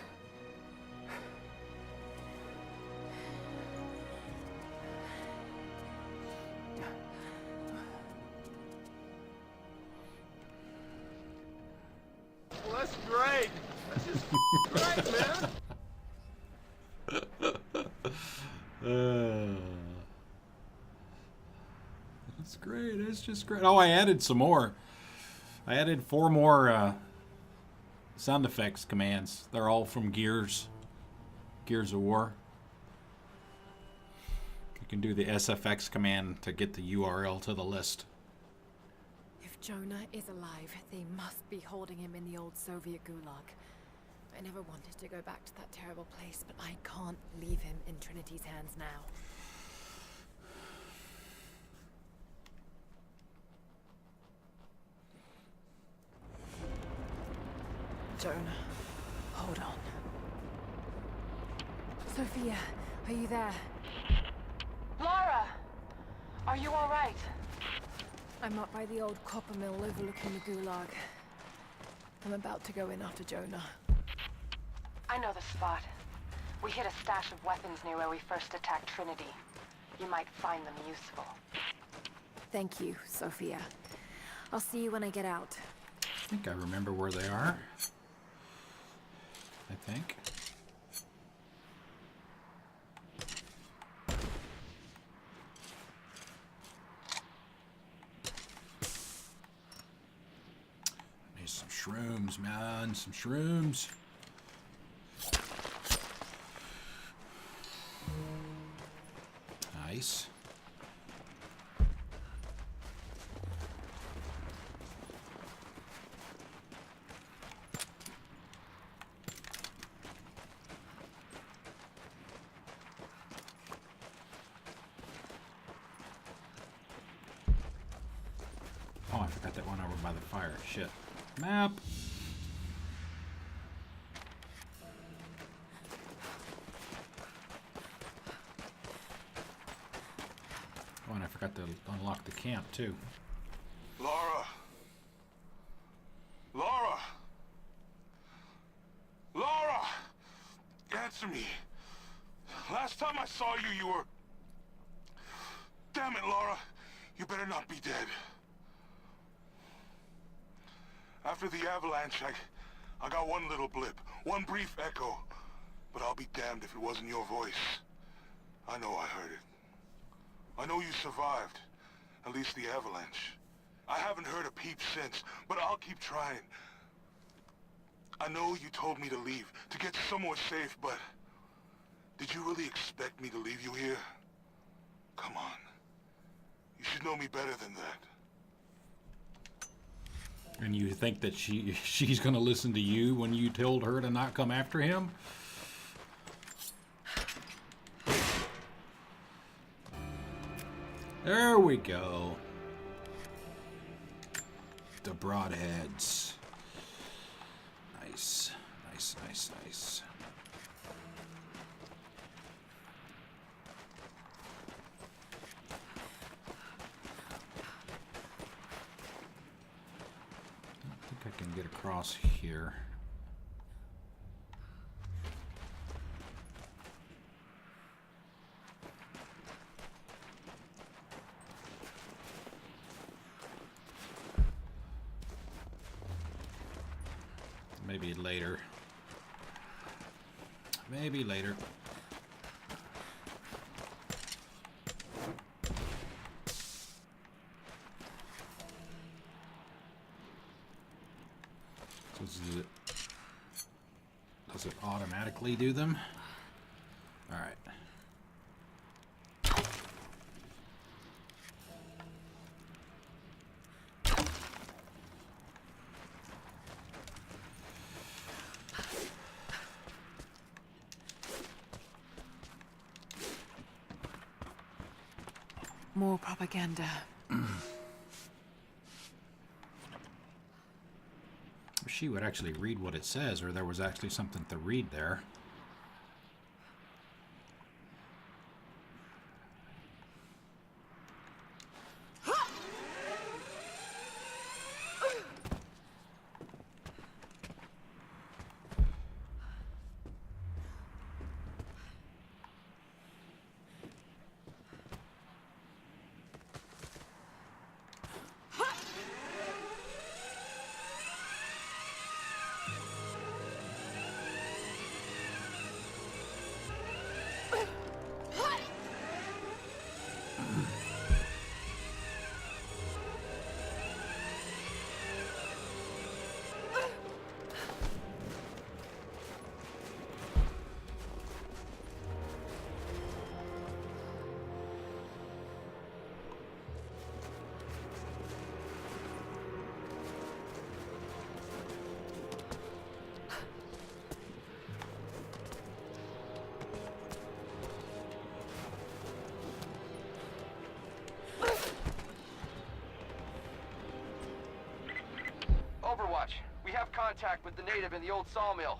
Well, that's great. That's just great, man. That's great. It's just great. Oh, I added some more. I added 4 more sound effects commands. They're all from Gears of War. You can do the SFX command to get the URL to the list. If Jonah is alive, they must be holding him in the old Soviet gulag. I never wanted to go back to that terrible place, but I can't leave him in Trinity's hands now. Jonah, hold on. Sophia, are you there? Lara! Are you all right? I'm up by the old copper mill overlooking the gulag. I'm about to go in after Jonah. I know the spot. We hid a stash of weapons near where we first attacked Trinity. You might find them useful. Thank you, Sophia. I'll see you when I get out. I think I remember where they are. I think. Need some shrooms, man. Some shrooms. Nice. Oh, I forgot that one over by the fire. Shit. Map. Oh, and I forgot to unlock the camp, too. Lara! Lara! Lara! Answer me. Last time I saw you, you were... Damn it, Lara. You better not be dead. After the avalanche, I got one little blip, one brief echo. But I'll be damned if it wasn't your voice. I know I heard it. I know you survived. At least the avalanche. I haven't heard a peep since, but I'll keep trying. I know you told me to leave, to get somewhere safe, but... Did you really expect me to leave you here? Come on. You should know me better than that. And you think that she's going to listen to you when you told her to not come after him? There we go. The broadheads. Nice. Nice, nice, nice. I think I can get across here. Maybe later. Maybe later. So does it automatically do them? All right. More propaganda. She would actually read what it says, or there was actually something to read there. Overwatch, we have contact with the native in the old sawmill.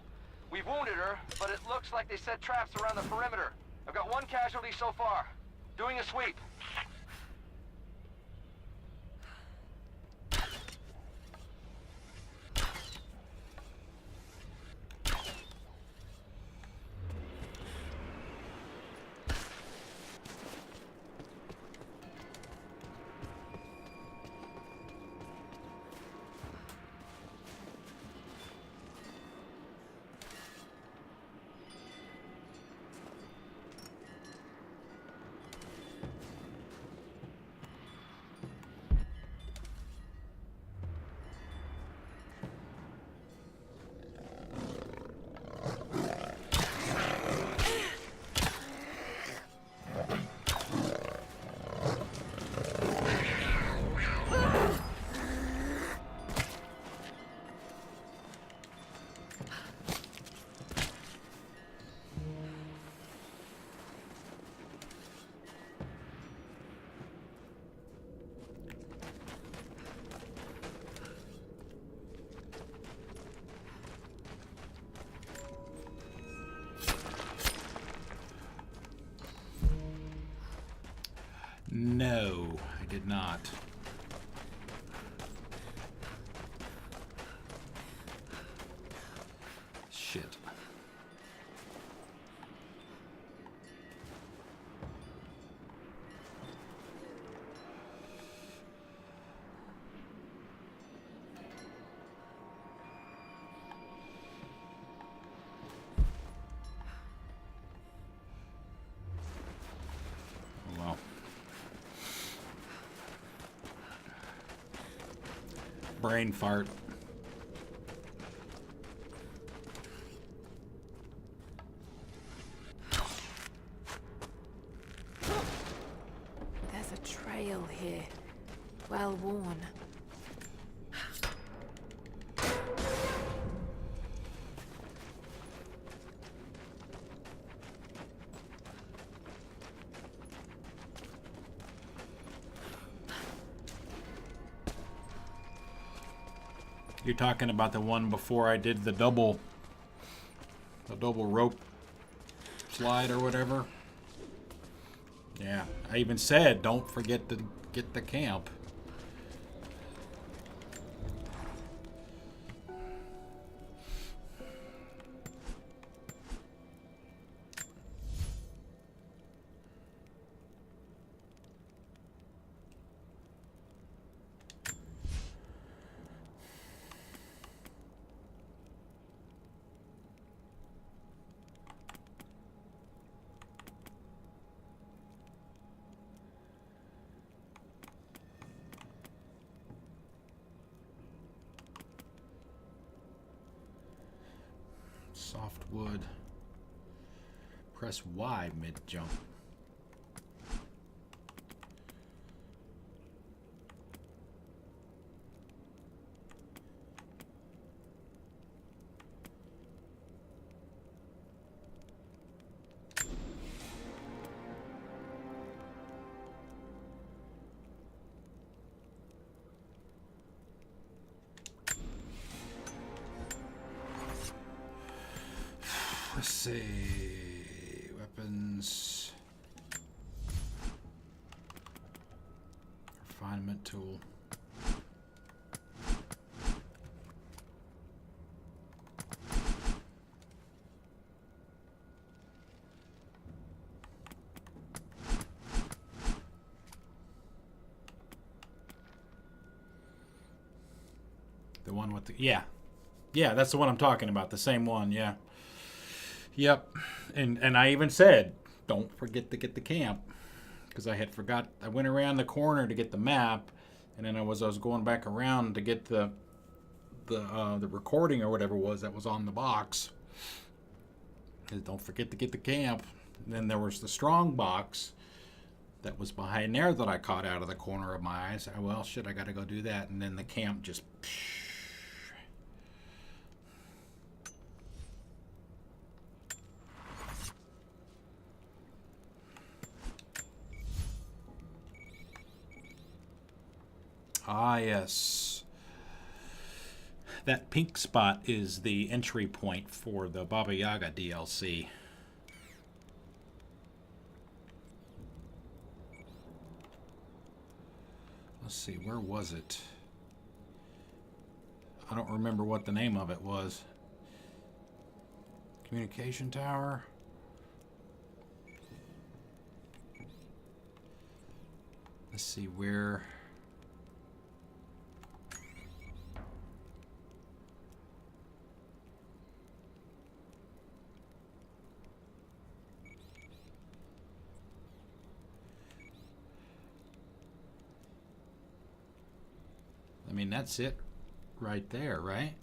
We've wounded her, but it looks like they set traps around the perimeter. I've got one casualty so far. Doing a sweep. No, I did not. Shit. Well. Brain fart. There's a trail here. Well worn. You're talking about the one before I did the double rope slide or whatever? Yeah, I even said don't forget to get the camp. Softwood. Press Y mid-jump. Let's see. Weapons. Refinement tool. The one with the, yeah, that's the one I'm talking about. The same one, yeah. Yep, and I even said, don't forget to get the camp, because I had forgot. I went around the corner to get the map, and then I was going back around to get the recording or whatever it was that was on the box. And don't forget to get the camp. And then there was the strong box that was behind there that I caught out of the corner of my eyes. Well, shit, I got to go do that. And then the camp just. Ah, yes. That pink spot is the entry point for the Baba Yaga DLC. Let's see, where was it? I don't remember what the name of it was. Communication tower? Let's see, where... I mean, that's it right there, right?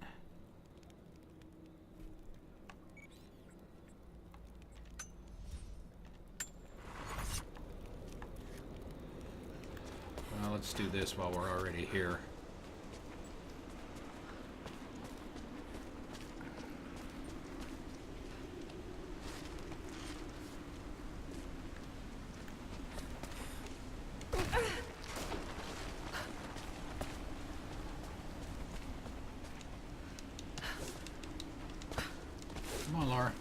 Well, let's do this while we're already here. Come on, Laura.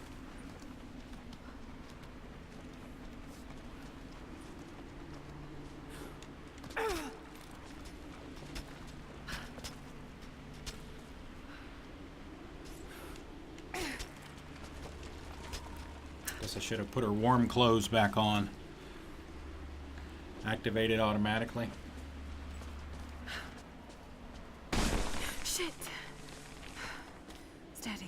Guess I should have put her warm clothes back on. Activated automatically. Shit. Steady.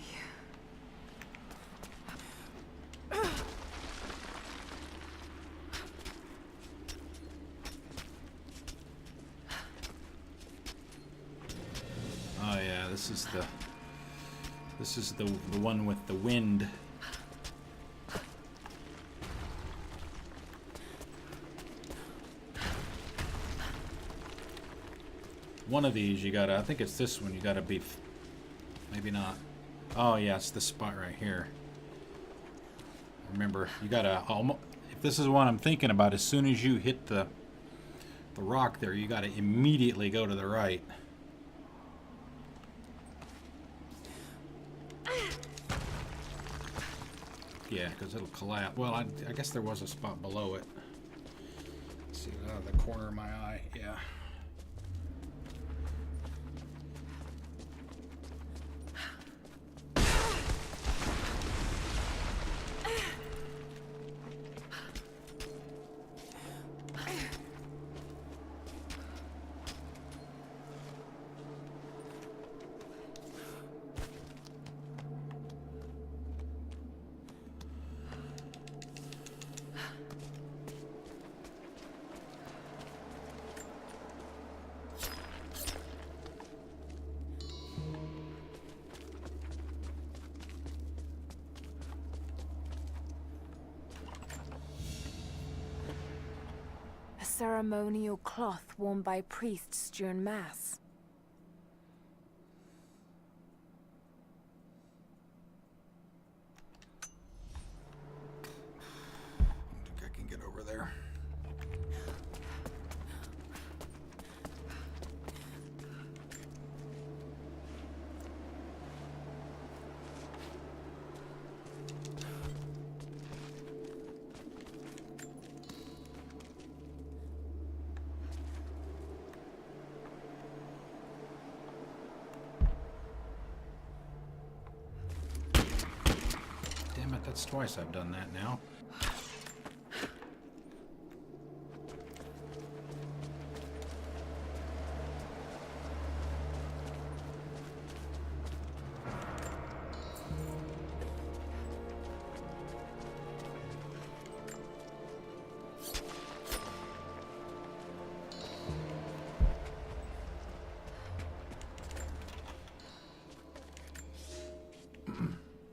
Oh yeah, this is the one with the wind. One of these you gotta, I think it's this one you gotta be, maybe not. Oh yeah, it's this spot right here. Remember, you gotta, if this is what I'm thinking about, as soon as you hit the rock there, you gotta immediately go to the right. Yeah, because it'll collapse. Well, I guess there was a spot below it. Let's see, out of the corner of my eye. Yeah. A ceremonial cloth worn by priests during Mass. I think I can get over there. that? That's twice I've done that now.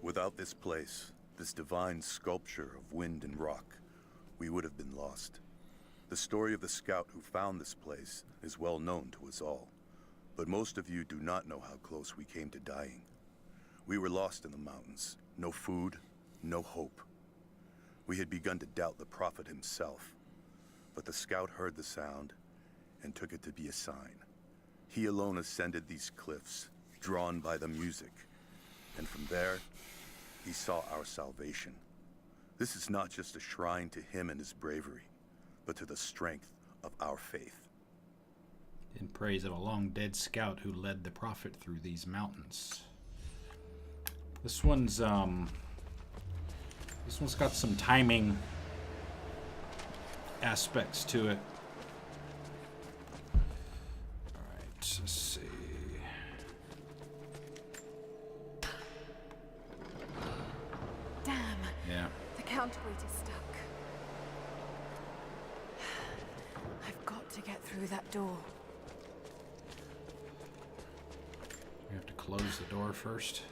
Without this place, this divine sculpture of wind and rock, we would have been lost. The story of the scout who found this place is well known to us all, but most of you do not know how close we came to dying. We were lost in the mountains, no food, no hope. We had begun to doubt the prophet himself, but the scout heard the sound and took it to be a sign. He alone ascended these cliffs, drawn by the music, and from there, he saw our salvation. This is not just a shrine to him and his bravery, but to the strength of our faith. In praise of a long-dead scout who led the prophet through these mountains. This one's got some timing aspects to it. All right, let's see. Damn. Yeah. The counterweight is stuck. I've got to get through that door. We have to close the door first.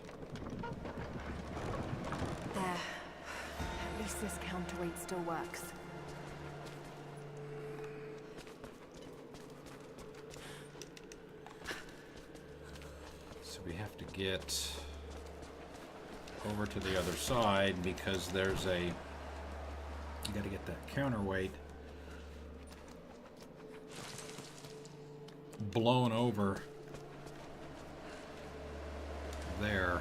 There. At least this counterweight still works. So we have to get over to the other side because there's a... You gotta get that counterweight blown over there.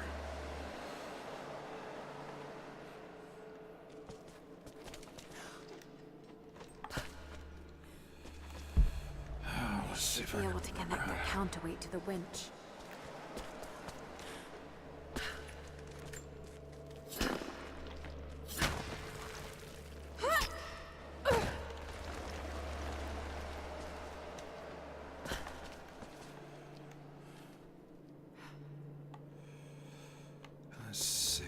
Let's see if I Be can... able to connect the counterweight to the winch. Let's see.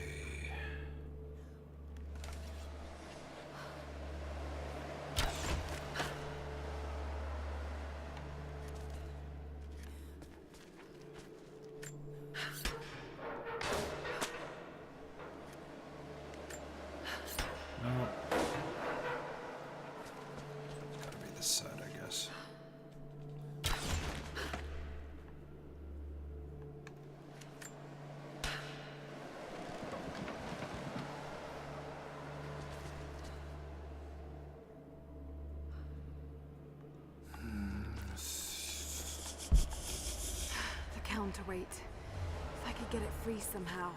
No. Gotta be this side, I guess. The counterweight. If I could get it free somehow.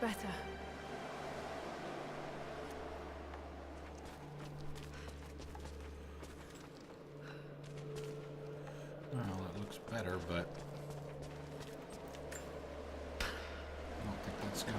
better. Well, it looks better, but I don't think that's gonna.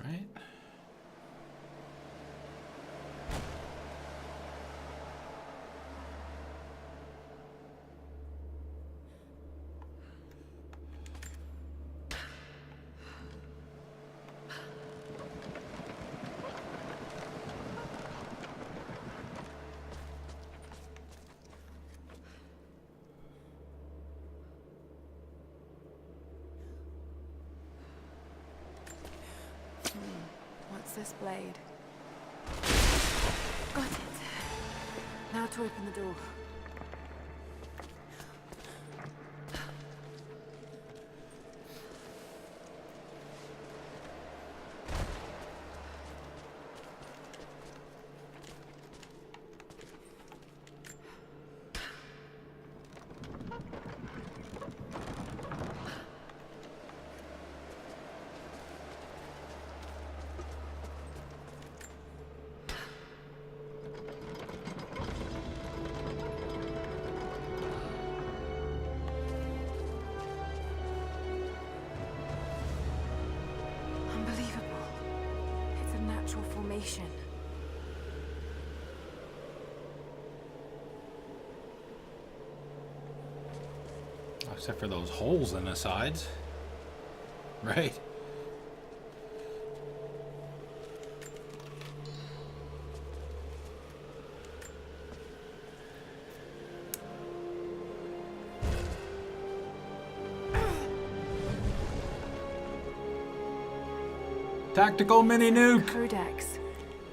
Right? What's this blade? Got it. Now to open the door. Unbelievable. It's a natural formation. Except for those holes in the sides. Right? Tactical mini nuke. Codex.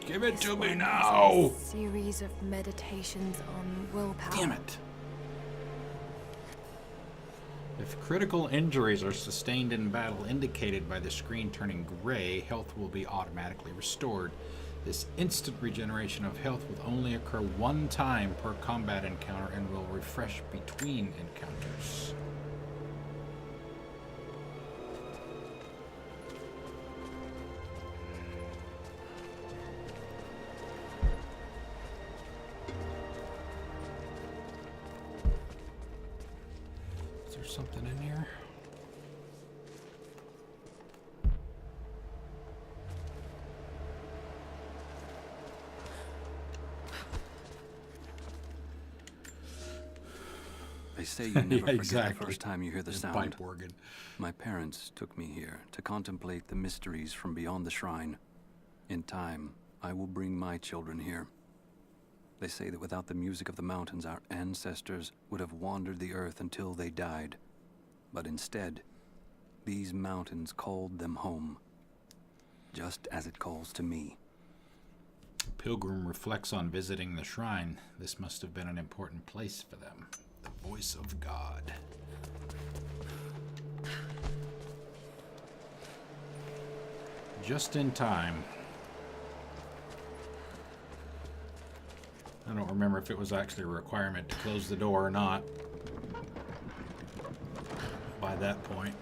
Give it This to me one now. is a series of meditations on willpower. Damn it. If critical injuries are sustained in battle indicated by the screen turning gray, health will be automatically restored. This instant regeneration of health will only occur one time per combat encounter and will refresh between encounters. Is there something in here? They say you never forget exactly. the first time you hear the His sound. pipe organ. My parents took me here to contemplate the mysteries from beyond the shrine. In time, I will bring my children here. They say that without the music of the mountains, our ancestors would have wandered the earth until they died. But instead, These mountains called them home, just as it calls to me. Pilgrim reflects on visiting the shrine. This must have been an important place for them. The voice of God. Just in time. I don't remember if it was actually a requirement to close the door or not by that point.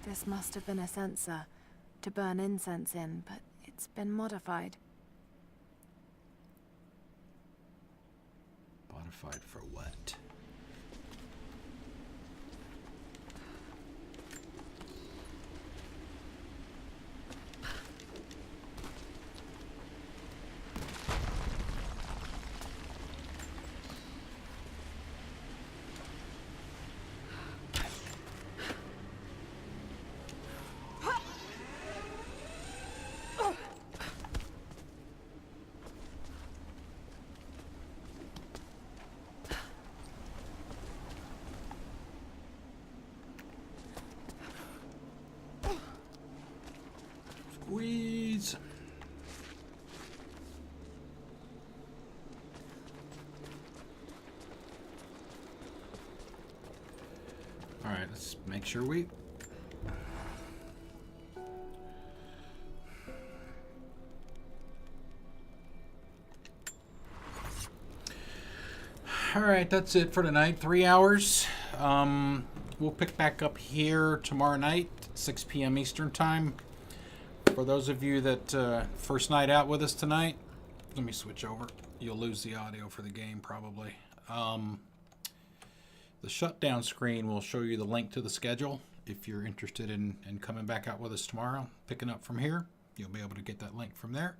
This must have been a censer to burn incense in, but it's been modified. Modified for what? Squeeze. All right, let's make sure we... All right, that's it for tonight. 3 hours. We'll pick back up here tomorrow night, 6 p.m. Eastern Time. For those of you that first night out with us tonight, let me switch over. You'll lose the audio for the game probably. The shutdown screen will show you the link to the schedule. If you're interested in coming back out with us tomorrow, picking up from here, you'll be able to get that link from there.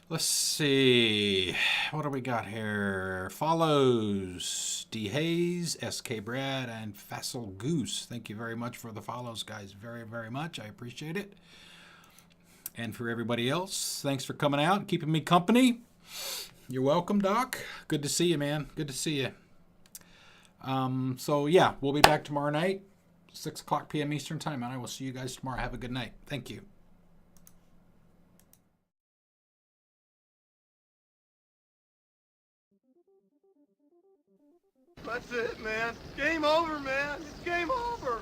Let's see. What do we got here? Follows. D. Hayes, SK Brad, and Fassel Goose. Thank you very much for the follows, guys. Very, very much. I appreciate it. And for everybody else, thanks for coming out and keeping me company. You're welcome, Doc. Good to see you, man. Good to see you. So, yeah, we'll be back tomorrow night, 6 o'clock p.m. Eastern Time, and I will see you guys tomorrow. Have a good night. Thank you. That's it, man. Game over, man. It's game over.